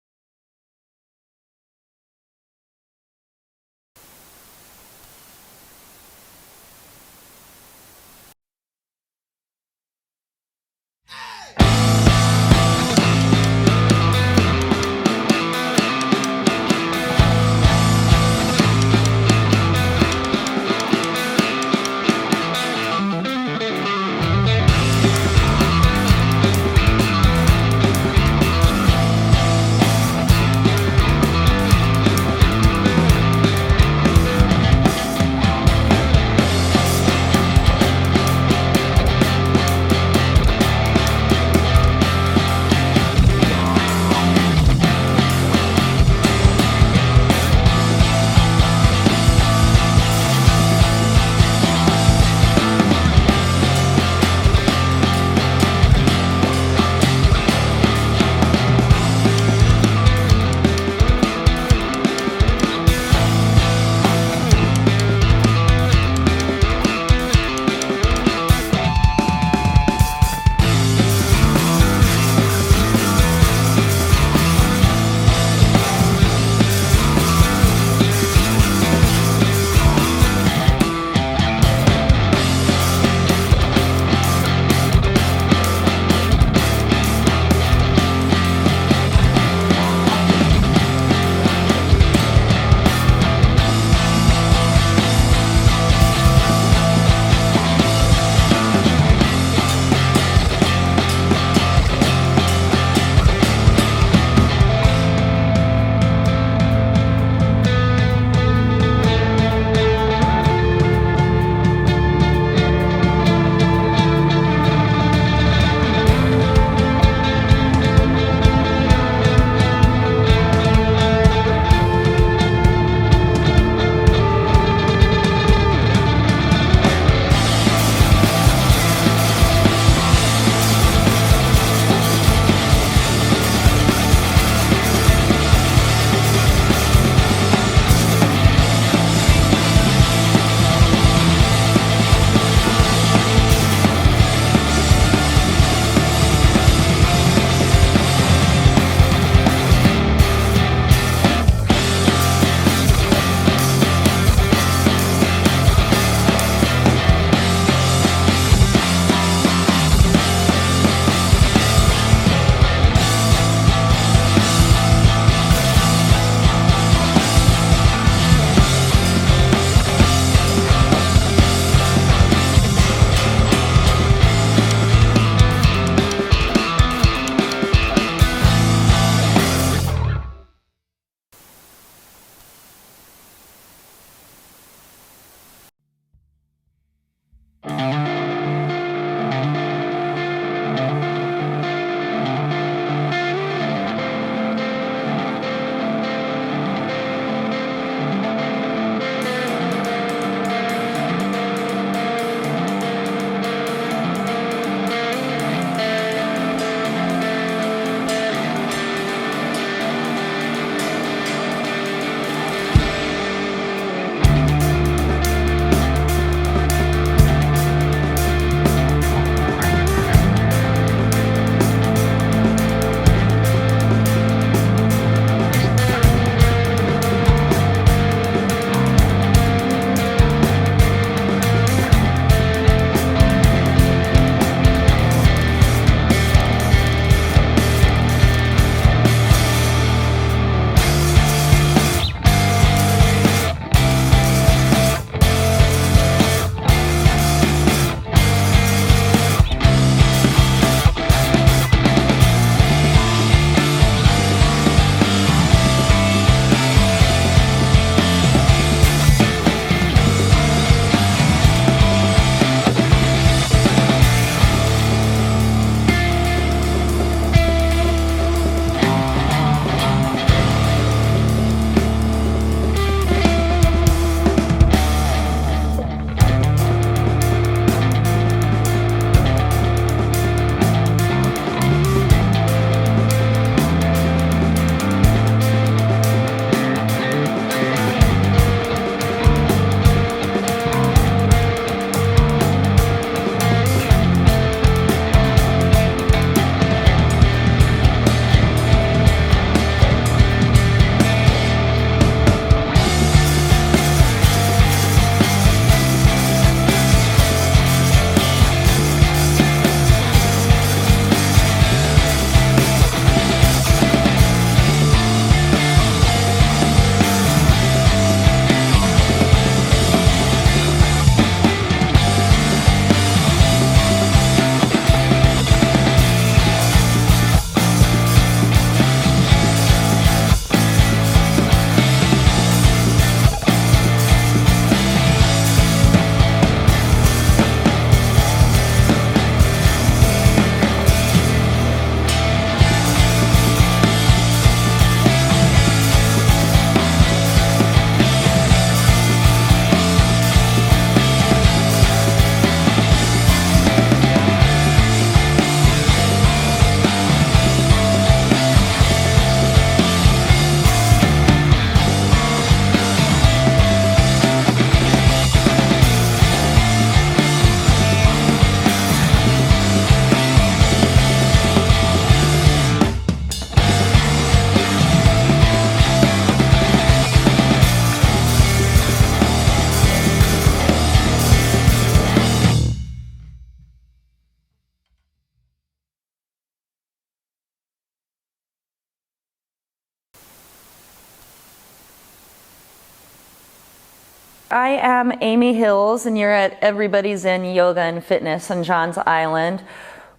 R: I am Amy Hills, and you're at Everybody's in Yoga and Fitness on Johns Island,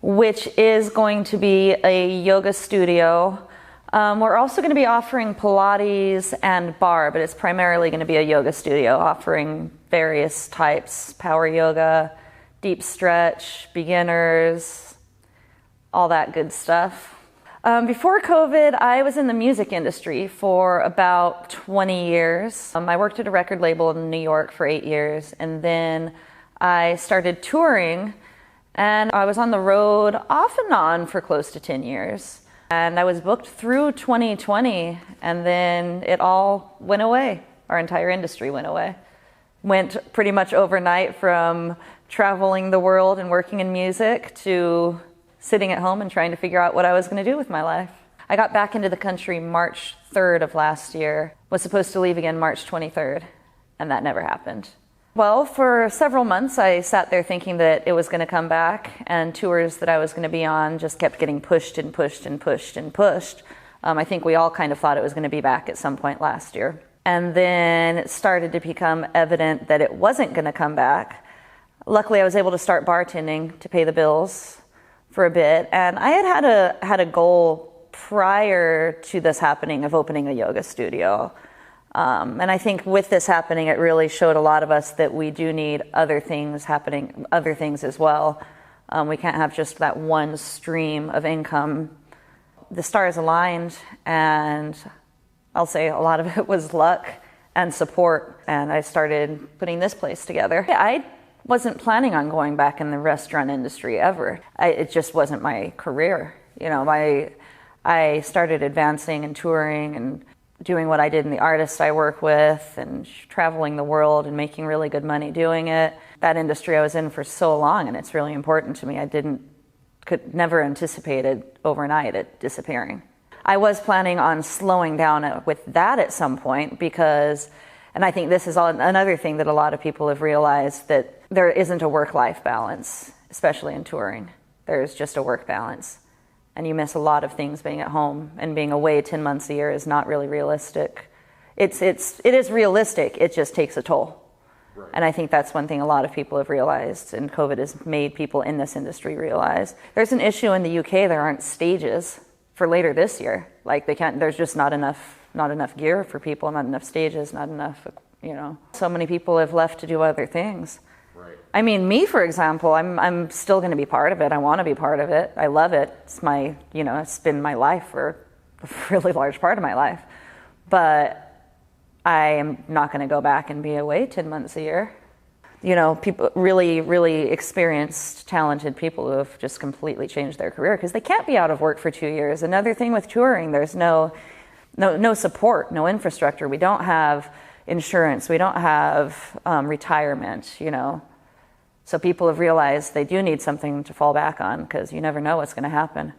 R: which is going to be a yoga studio. We're also going to be offering Pilates and bar, but it's primarily going to be a yoga studio offering various types: power yoga, deep stretch, beginners, all that good stuff. Before COVID, I was in the music industry for about 20 years. I worked at a record label in New York for 8 years, and then I started touring, and I was on the road off and on for close to 10 years. And I was booked through 2020, and then it all went away. Our entire industry went away. Went pretty much overnight from traveling the world and working in music to sitting at home and trying to figure out what I was going to do with my life. I got back into the country March 3rd of last year, was supposed to leave again March 23rd, and that never happened. Well, for several months I sat there thinking that it was going to come back, and tours that I was going to be on just kept getting pushed and pushed and pushed and pushed. I think we all kind of thought it was going to be back at some point last year. And then it started to become evident that it wasn't going to come back. Luckily, I was able to start bartending to pay the bills for a bit, and I had a goal prior to this happening of opening a yoga studio. And I think with this happening, it really showed a lot of us that we do need other things happening, other things as well. We can't have just that one stream of income. The stars aligned, and I'll say a lot of it was luck and support, and I started putting this place together. I wasn't planning on going back in the restaurant industry ever. It just wasn't my career. You know, I started advancing and touring and doing what I did in the artists I work with and traveling the world and making really good money doing it. That industry I was in for so long, and it's really important to me. I could never anticipated overnight it disappearing. I was planning on slowing down with that at some point because, and I think this is another thing that a lot of people have realized, that there isn't a work-life balance, especially in touring. There's just a work balance. And you miss a lot of things being at home, and being away 10 months a year is not really realistic. It is realistic, it just takes a toll. Right. And I think that's one thing a lot of people have realized, and COVID has made people in this industry realize. There's an issue in the UK, there aren't stages for later this year. Like there's just not enough gear for people, not enough stages, not enough, you know. So many people have left to do other things. Right. I mean, me, for example, I'm still going to be part of it. I want to be part of it. I love it. It's it's been my life for a really large part of my life. But I am not going to go back and be away 10 months a year. You know, people, really, really experienced, talented people who have just completely changed their career because they can't be out of work for 2 years. Another thing with touring, there's no support, no infrastructure. We don't have insurance. We don't have retirement, you know. So people have realized they do need something to fall back on because you never know what's going to happen.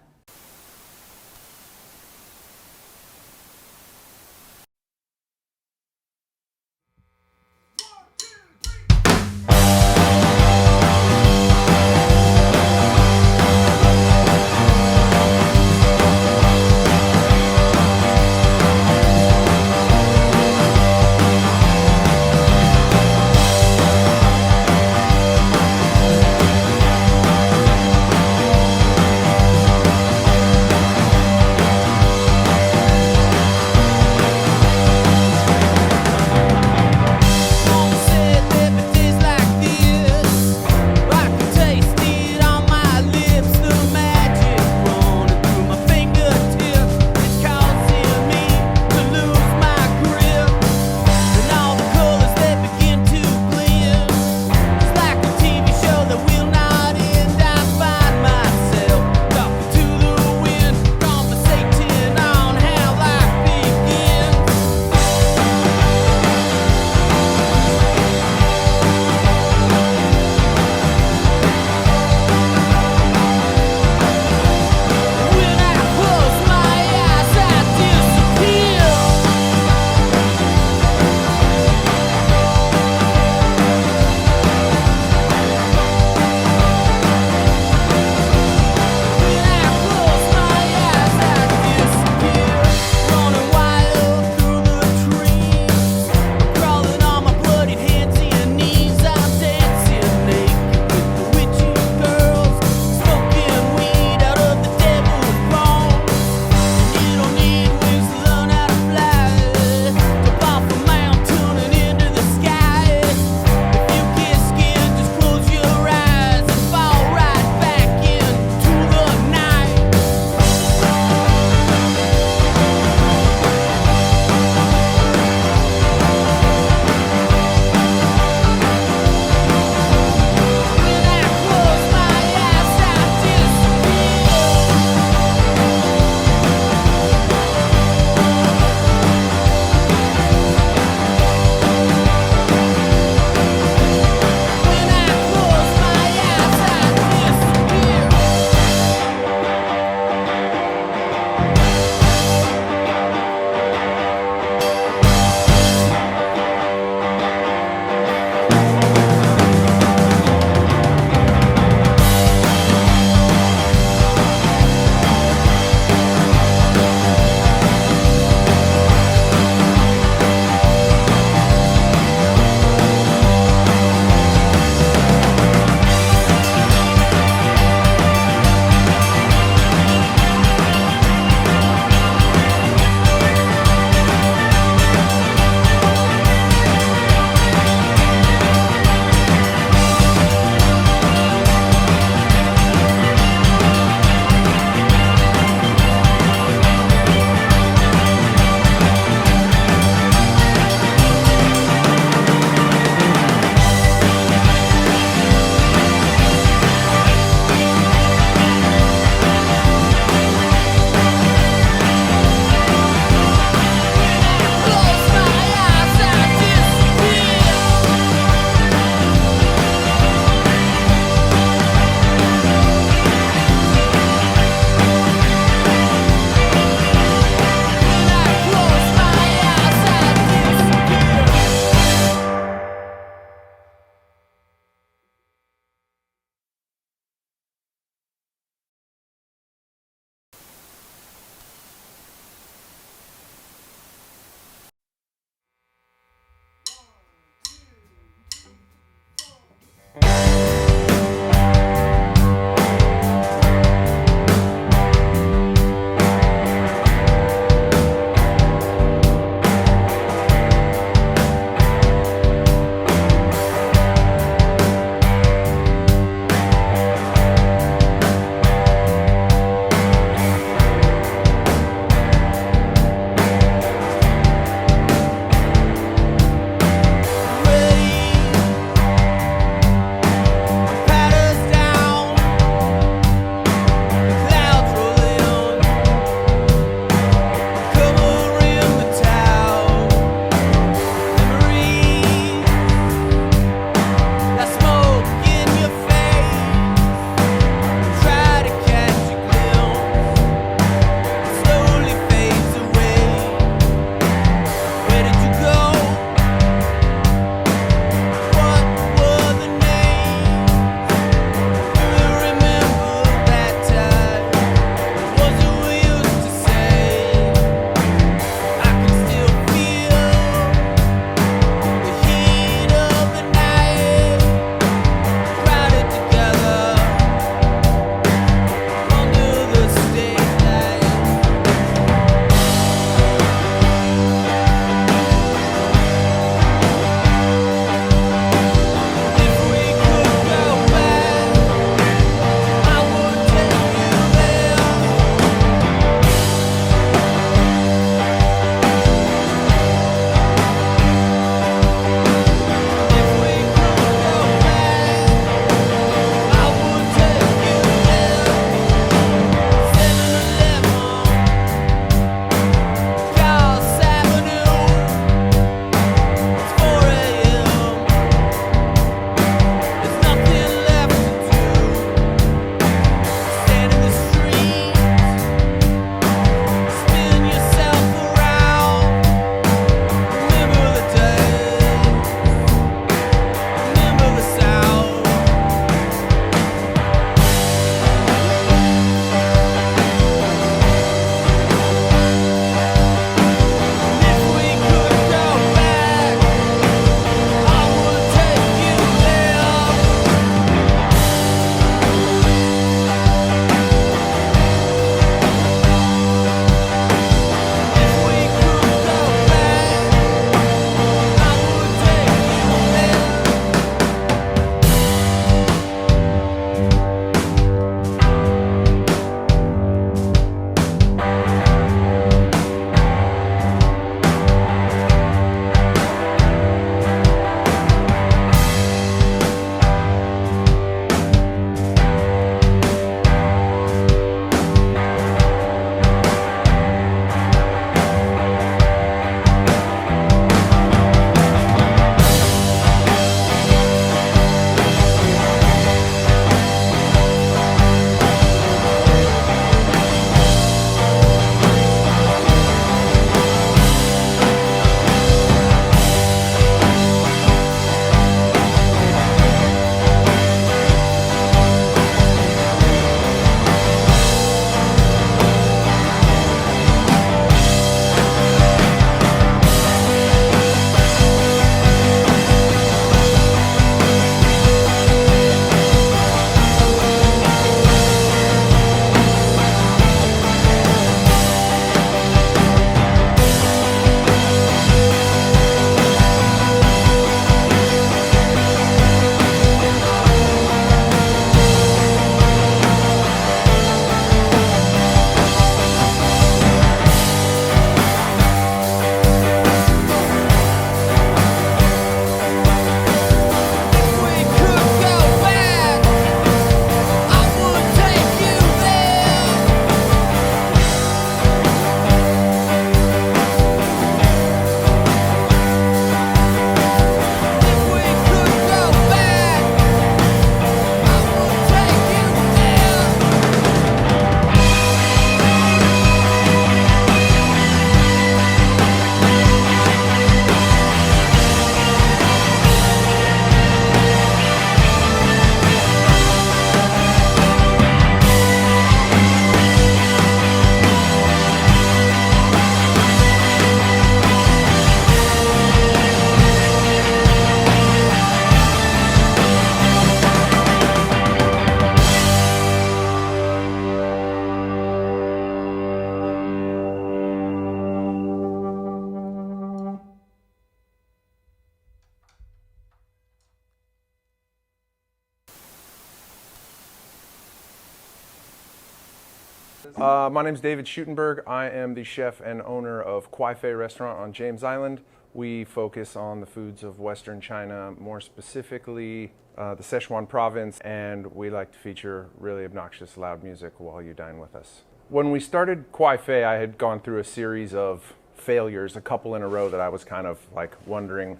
S: My name is David Schutenberg. I am the chef and owner of Kwai Fei Restaurant on James Island. We focus on the foods of Western China, more specifically the Sichuan province, and we like to feature really obnoxious loud music while you dine with us. When we started Kwai Fei, I had gone through a series of failures, a couple in a row, that I was kind of like wondering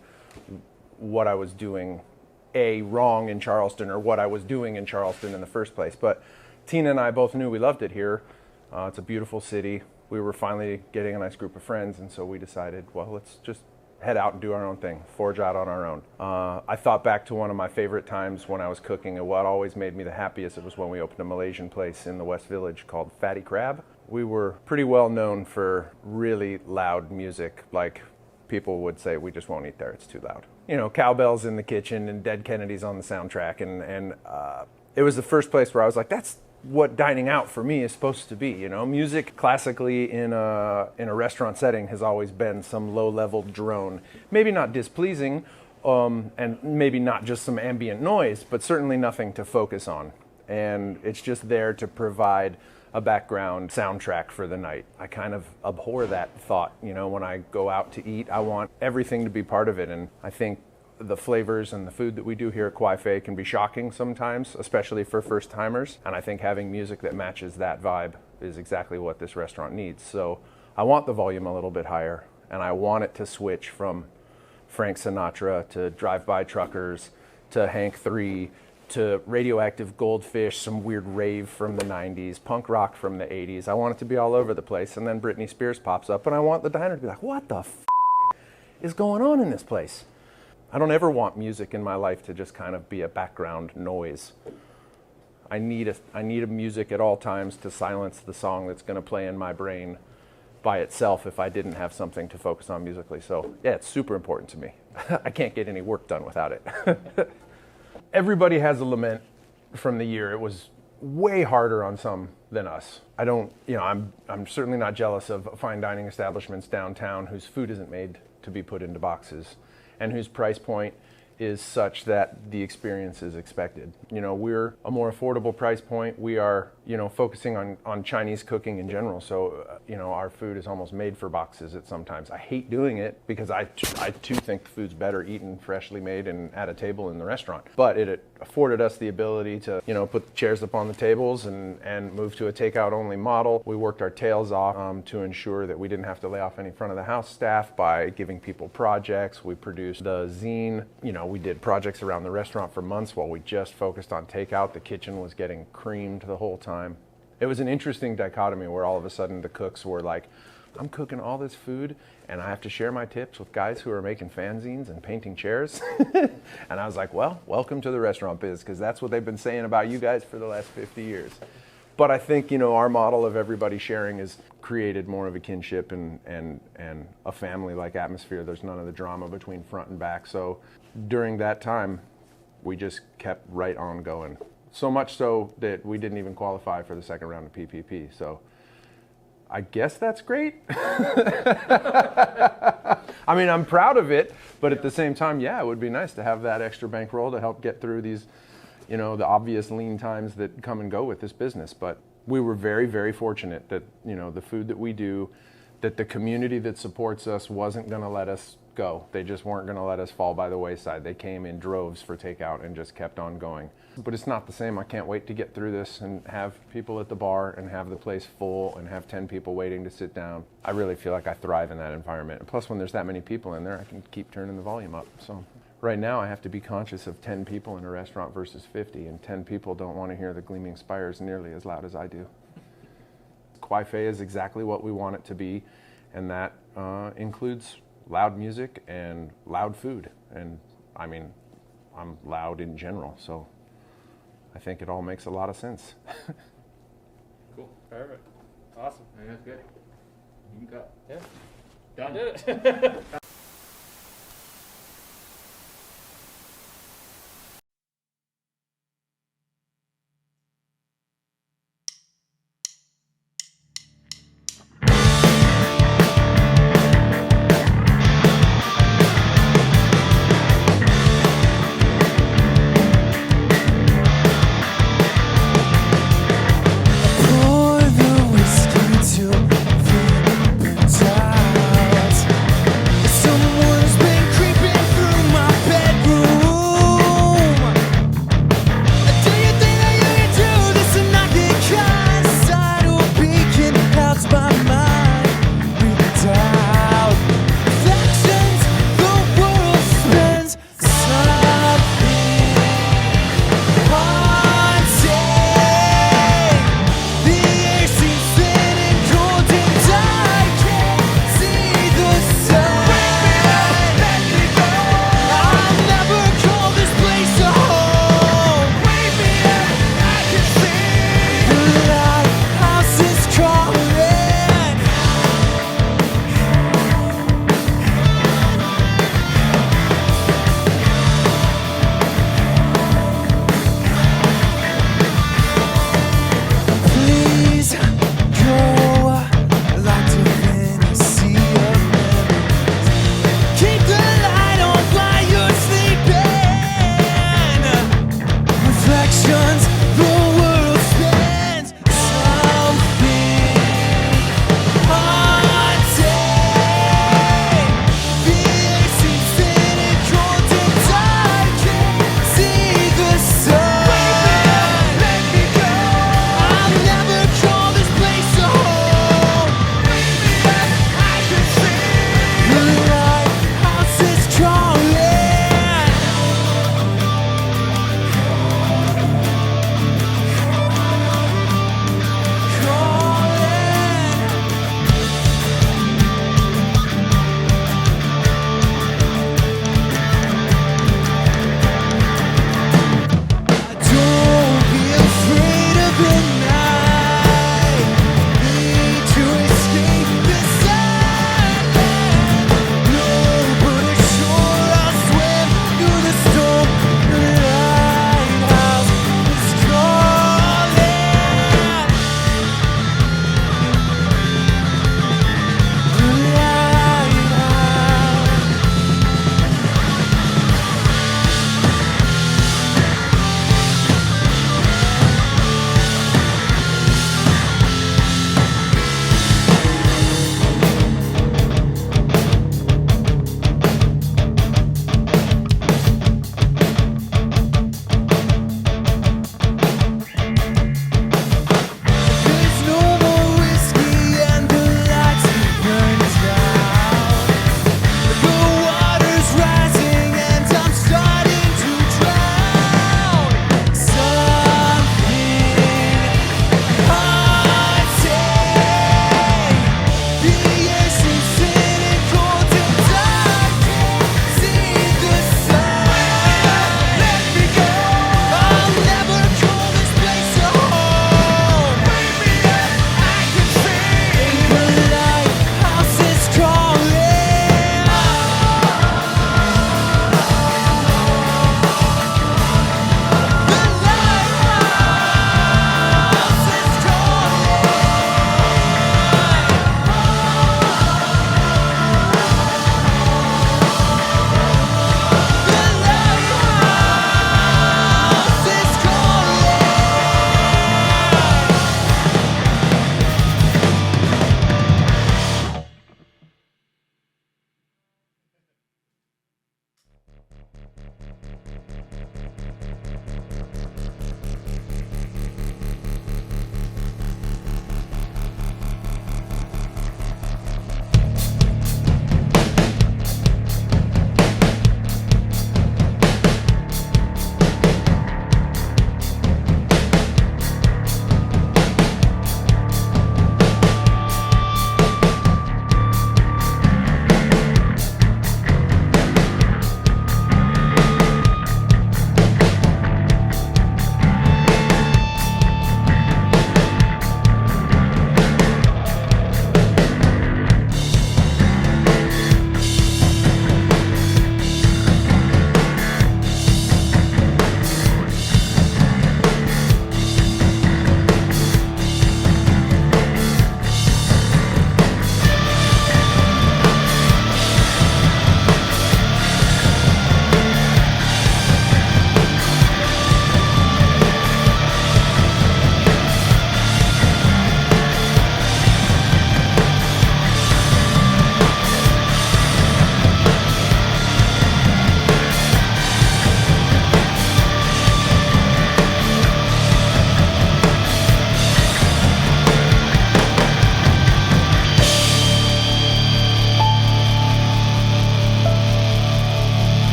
S: what I was doing wrong in Charleston, or what I was doing in Charleston in the first place. But Tina and I both knew we loved it here. It's a beautiful city. We were finally getting a nice group of friends, and so we decided, well, let's just head out and do our own thing, forge out on our own. I thought back to one of my favorite times when I was cooking, and what always made me the happiest, it was when we opened a Malaysian place in the West Village called Fatty Crab. We were pretty well known for really loud music. Like, people would say, we just won't eat there, it's too loud. You know, cowbells in the kitchen and Dead Kennedys on the soundtrack, and it was the first place where I was like, that's what dining out for me is supposed to be. You know, music classically in a restaurant setting has always been some low-level drone, maybe not displeasing, and maybe not just some ambient noise, but certainly nothing to focus on. And it's just there to provide a background soundtrack for the night. I kind of abhor that thought. You know, when I go out to eat, I want everything to be part of it, and I think the flavors and the food that we do here at Kwai Fei can be shocking sometimes, especially for first timers. And I think having music that matches that vibe is exactly what this restaurant needs. So I want the volume a little bit higher, and I want it to switch from Frank Sinatra to Drive-By Truckers to Hank 3 to Radioactive Goldfish, some weird rave from the 90s, punk rock from the 80s. I want it to be all over the place. And then Britney Spears pops up, and I want the diner to be like, what the f is going on in this place? I don't ever want music in my life to just kind of be a background noise. I need a music at all times to silence the song that's going to play in my brain by itself if I didn't have something to focus on musically. So yeah, it's super important to me. I can't get any work done without it. Everybody has a lament from the year. It was way harder on some than us. I'm certainly not jealous of fine dining establishments downtown whose food isn't made to be put into boxes, and whose price point is such that the experience is expected. You know, we're a more affordable price point. We are, focusing on Chinese cooking in general. So, our food is almost made for boxes at sometimes. I hate doing it because I too think the food's better eaten freshly made and at a table in the restaurant. But it afforded us the ability to, put the chairs up on the tables and move to a takeout only model. We worked our tails off to ensure that we didn't have to lay off any front of the house staff by giving people projects. We produced the zine. We did projects around the restaurant for months while we just focused on takeout. The kitchen was getting creamed the whole time. It was an interesting dichotomy where all of a sudden the cooks were like, I'm cooking all this food and I have to share my tips with guys who are making fanzines and painting chairs. And I was like, well, welcome to the restaurant biz, because that's what they've been saying about you guys for the last 50 years. But I think, our model of everybody sharing has created more of a kinship and a family-like atmosphere. There's none of the drama between front and back. So during that time, we just kept right on going. So much so that we didn't even qualify for the second round of PPP. So I guess that's great. I mean, I'm proud of it, but at the same time, yeah, it would be nice to have that extra bankroll to help get through these, the obvious lean times that come and go with this business. But we were very, very fortunate that, the food that we do, that the community that supports us wasn't going to let us go. They just weren't going to let us fall by the wayside. They came in droves for takeout and just kept on going. But it's not the same. I can't wait to get through this and have people at the bar and have the place full and have 10 people waiting to sit down. I really feel like I thrive in that environment. And plus, when there's that many people in there, I can keep turning the volume up. So right now, I have to be conscious of 10 people in a restaurant versus 50, and 10 people don't want to hear the gleaming spires nearly as loud as I do. Kwai Fei is exactly what we want it to be, and that includes loud music and loud food. And I mean, I'm loud in general, so I think it all makes a lot of sense.
B: Cool. Perfect. Awesome. I think that's good. You can cut. Yeah. Done. Did it.
K: Pour the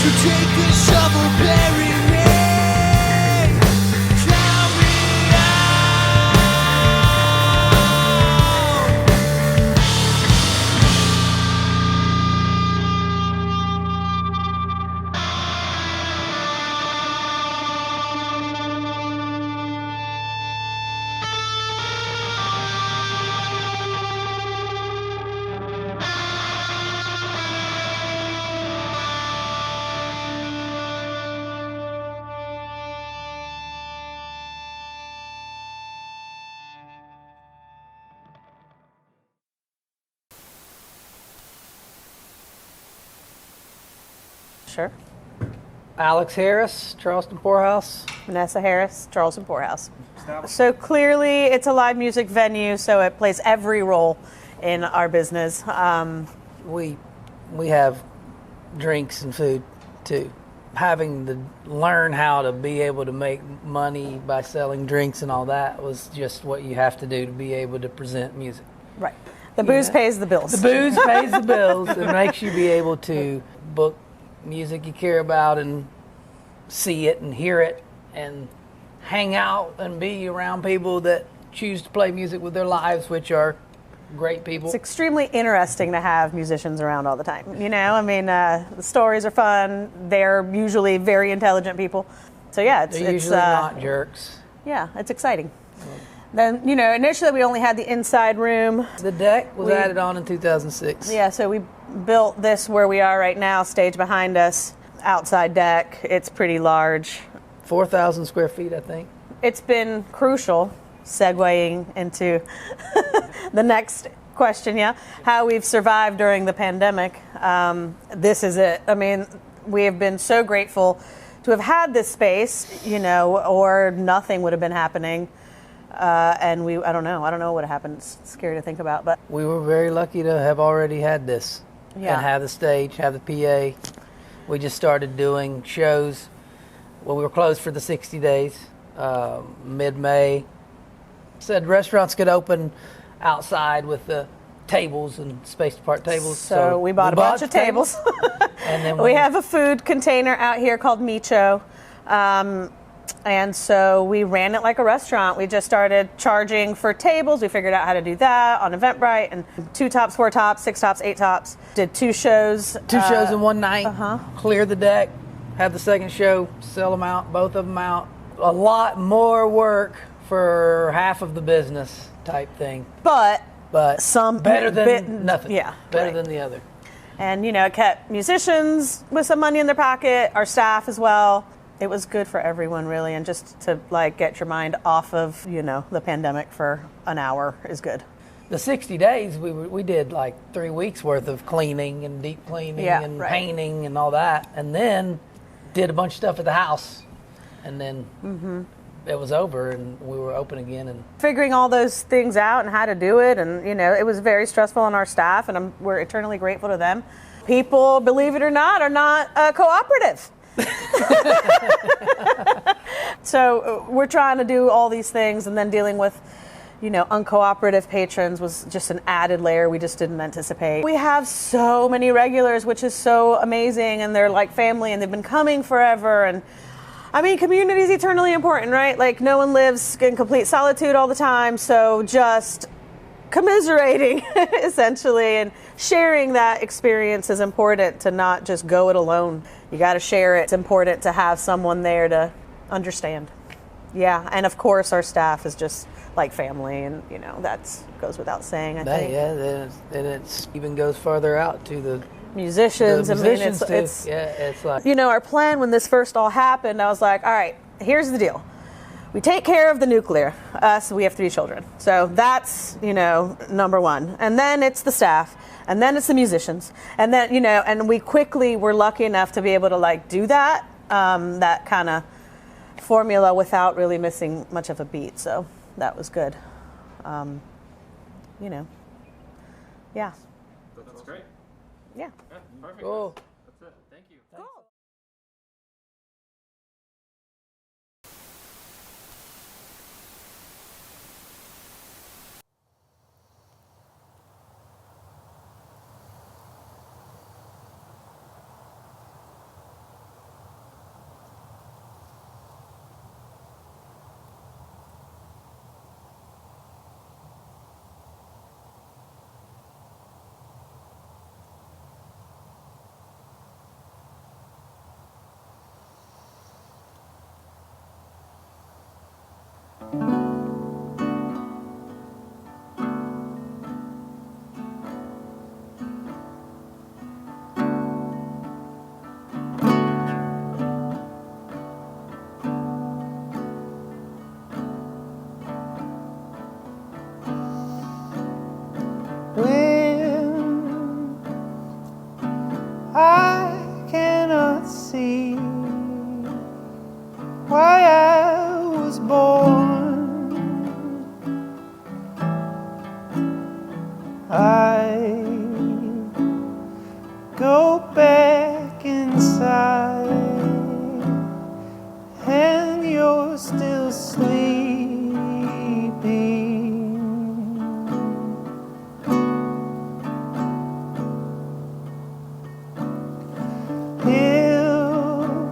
K: So take the shovel, bury me. Drown me
T: Sure.
U: Alex Harris, Charleston Poorhouse.
T: Vanessa Harris, Charleston Poorhouse. So clearly it's a live music venue, so it plays every role in our business.
U: We have drinks and food too. Having to learn how to be able to make money by selling drinks and all that was just what you have to do to be able to present music.
T: Right. The booze pays the bills.
U: The booze pays the bills. It makes you be able to book music you care about and see it and hear it and hang out and be around people that choose to play music with their lives, which are great people.
T: It's extremely interesting to have musicians around all the time. You know, I mean, the stories are fun. They're usually very intelligent people. So yeah,
U: They're usually not jerks.
T: Yeah, it's exciting. Then, you know, initially we only had the inside room.
U: The deck was added on in 2006.
T: Yeah, so we built this where we are right now, stage behind us, outside deck. It's pretty large.
U: 4,000 square feet, I think.
T: It's been crucial, segueing into the next question, yeah, how we've survived during the pandemic. This is it. I mean, we have been so grateful to have had this space, you know, or nothing would have been happening. And I don't know what would have happened. It's scary to think about, but
U: we were very lucky to have already had this.
T: Yeah.
U: And have the stage, have the PA. We just started doing shows. Well, we were closed for the 60 days, mid-May. Said restaurants could open outside with the tables and spaced apart tables.
T: So we bought a bunch of tables.
U: And then
T: we have a food container out here called Micho. And so we ran it like a restaurant. We just started charging for tables. We figured out how to do that on Eventbrite, and 2 tops, 4 tops, 6 tops, 8 tops. Did 2 shows.
U: 2 shows in one night.
T: Uh-huh.
U: Clear the deck. Have the second show. Sell them out. Both of them out. A lot more work for half of the business type thing.
T: But
U: some better than nothing.
T: Yeah.
U: Better than the other.
T: And, you know, it kept musicians with some money in their pocket, our staff as well. It was good for everyone, really, and just to like get your mind off of, you know, the pandemic for an hour is good.
U: The 60 days, we did like 3 weeks worth of cleaning and deep cleaning and painting and all that, and then did a bunch of stuff at the house, and then it was over and we were open again. And
T: figuring all those things out and how to do it, and you know, it was very stressful on our staff, and we're eternally grateful to them. People, believe it or not, are not cooperative. So we're trying to do all these things, and then dealing with, you know, uncooperative patrons was just an added layer we just didn't anticipate. We have so many regulars, which is so amazing, and they're like family, and they've been coming forever. And I mean, community is eternally important, right? Like, no one lives in complete solitude all the time, so just commiserating essentially and sharing that experience is important, to not just go it alone. You got to share it. It's important to have someone there to understand. Yeah, and of course our staff is just like family, and you know, that goes without saying, I think.
U: Yeah, and it even goes farther out to the
T: musicians.
U: I mean, it's
T: like, you know, our plan when this first all happened, I was like, all right, here's the deal. We take care of the nuclear. Us, we have 3 children. So that's, you know, number one. And then it's the staff. And then it's the musicians. And then, you know, and we quickly were lucky enough to be able to like do that, that kind of formula without really missing much of a beat. So that was good. You know, yeah.
I: That's great.
T: Yeah.
I: Perfect.
U: Cool.
I: That's it. Thank you.
T: Cool.
C: When I cannot see why I was born, I go back inside and you're still sleeping. Hills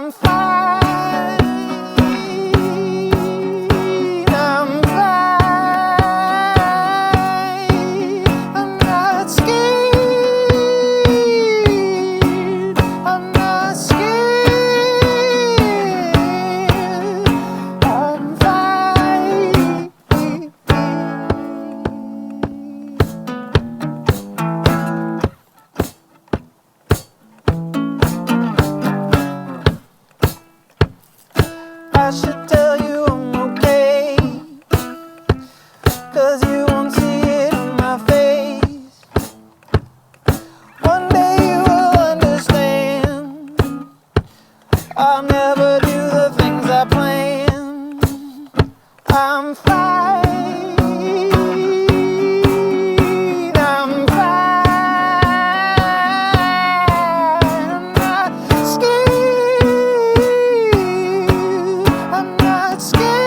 C: I'm fine. I'm fine. I'm not scared. I'm not scared. I'm fine. I should tell you I'm okay, 'cause you won't see it in my face. One day you will understand. I'll never do the things I plan. I'm fine. I'm fine. I'm not scared. I'm not scared.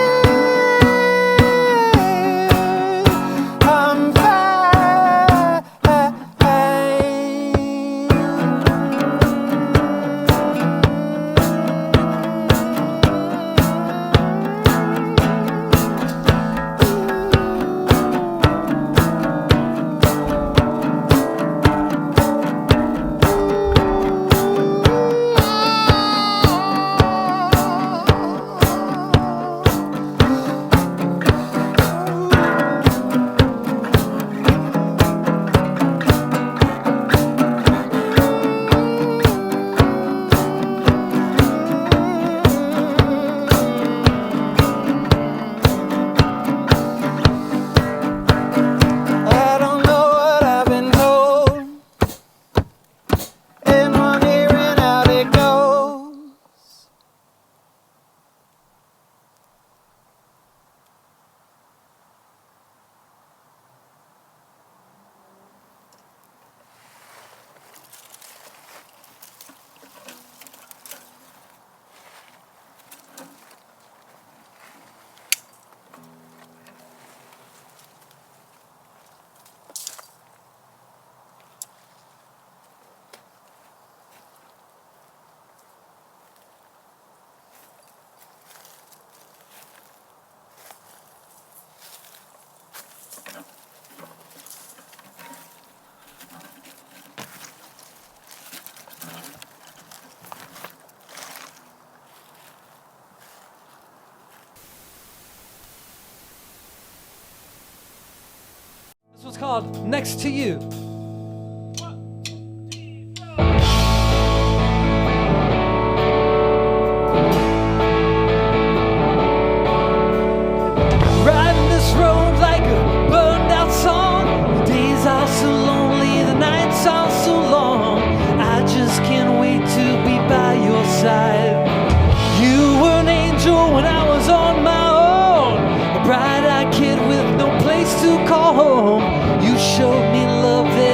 C: I'm fine. I don't know what I've been told. In one ear and out it goes.
A: This one's called Next to You. Riding this road like a burned out song. The days are so lonely, the nights are so long. I just can't wait to be by your side. You were an angel when I was on my own, a bright-eyed kid with no place to call home. You showed me love that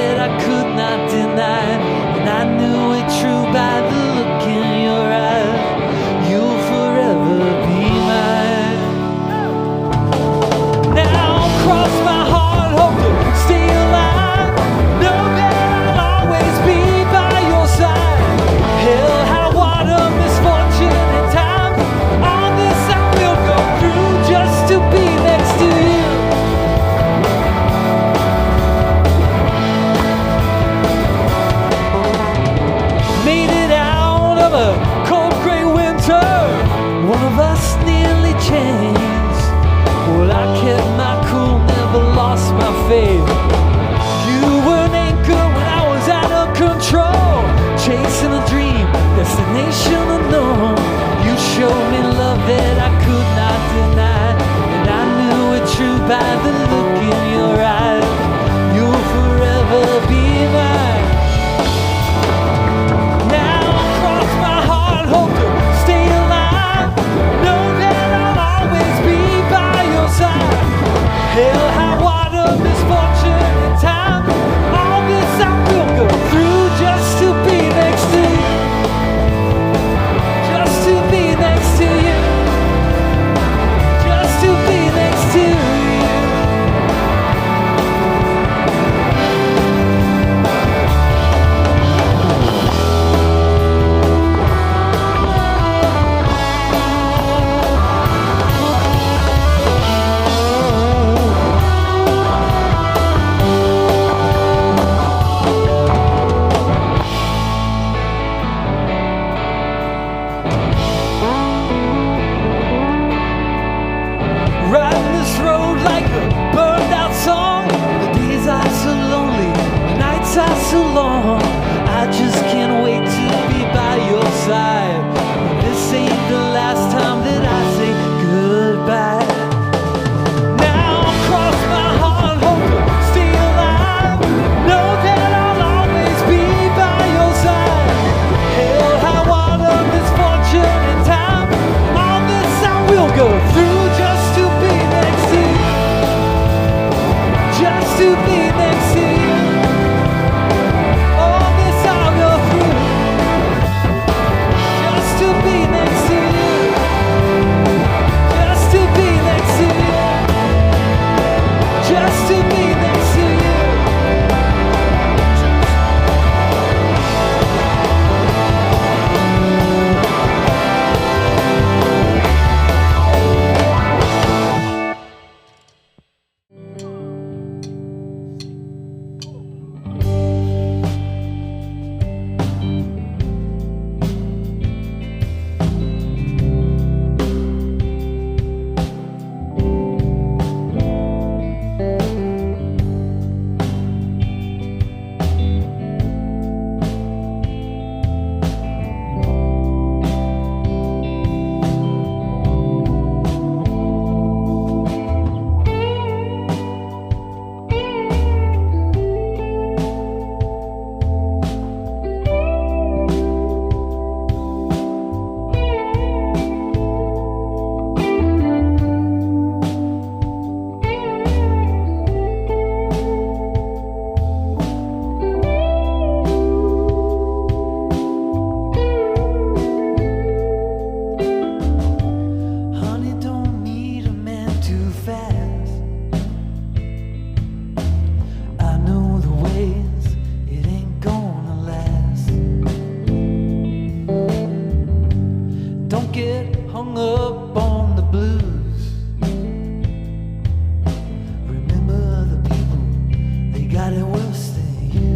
A: hung up on the blues. Remember other people, they got it worse than you.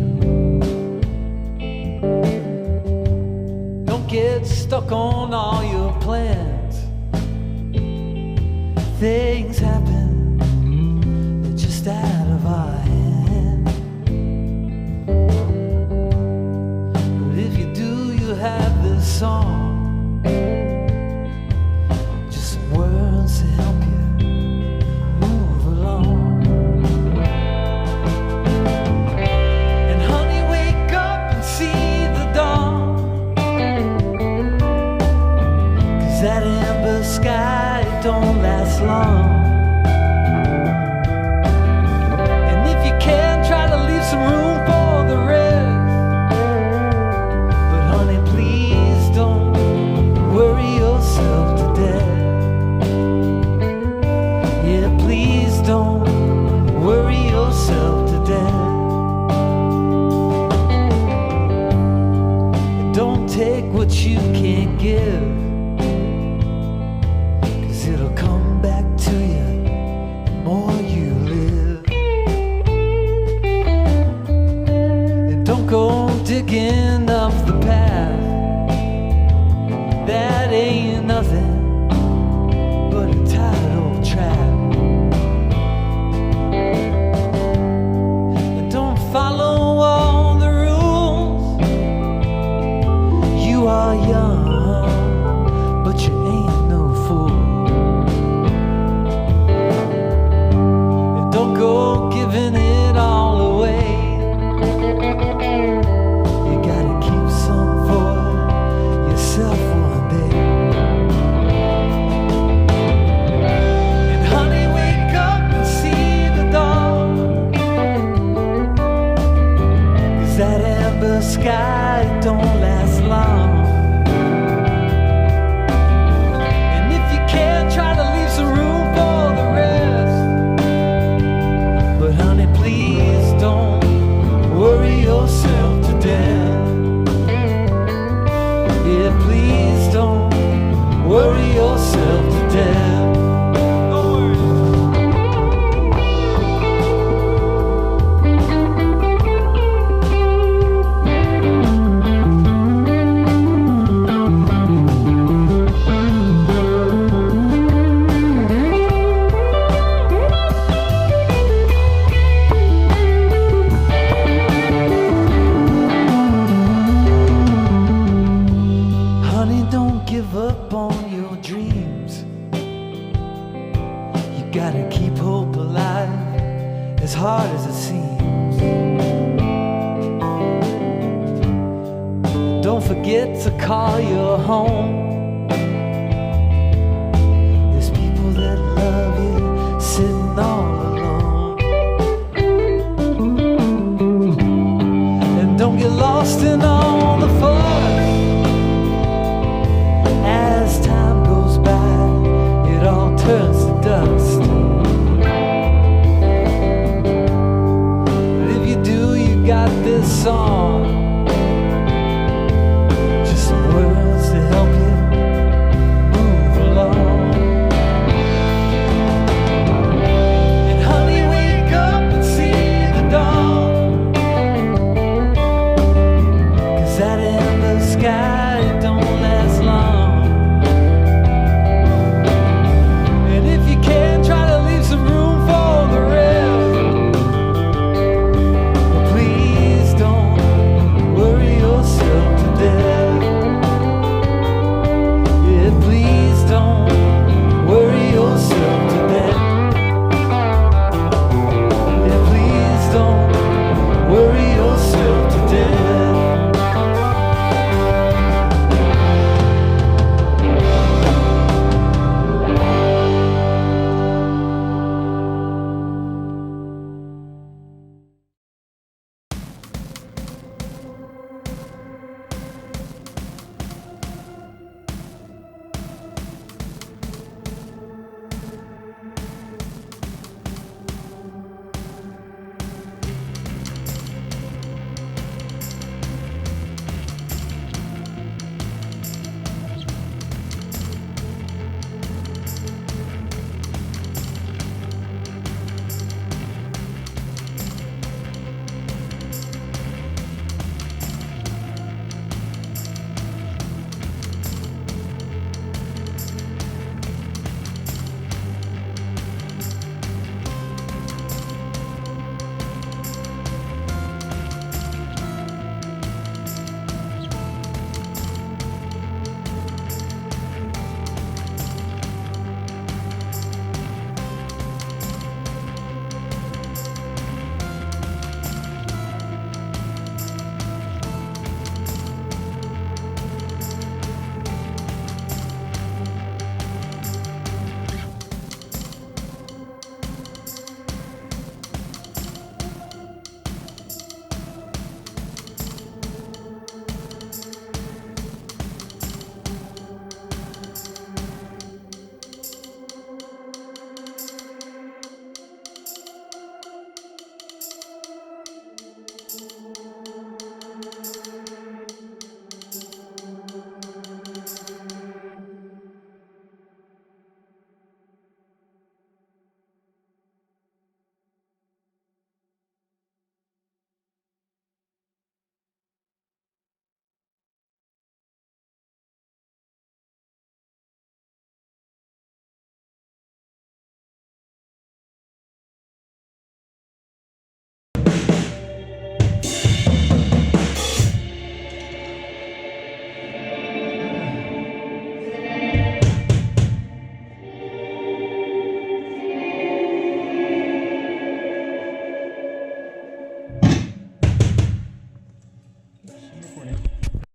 A: Don't get stuck on all your plans. Things happen, they're just out of our hand. But if you do, you have this song. Just some words to help you move along. And honey, wake up and see the dawn. 'Cause that amber sky don't last long. And if you can, try to leave some room for the rest. But honey, please don't worry yourself to death. Yeah, please don't worry yourself to death. Don't take what you can't give, 'cause it'll come back to you the more you live. And don't go digging up the path. That ain't nothing but a tidal trap. And don't follow all the rules. You are young, but you ain't no fool. And don't go giving it all away. You gotta keep some for yourself one day. And honey, wake up and see the dawn. 'Cause that amber sky don't last long. And if you can, try to leave some room for the rest. But honey, please don't worry yourself to death. Yeah, please don't worry yourself to death. Honey, don't give up on your dreams. You gotta keep hope alive, as hard as it seems. Don't forget to call your home.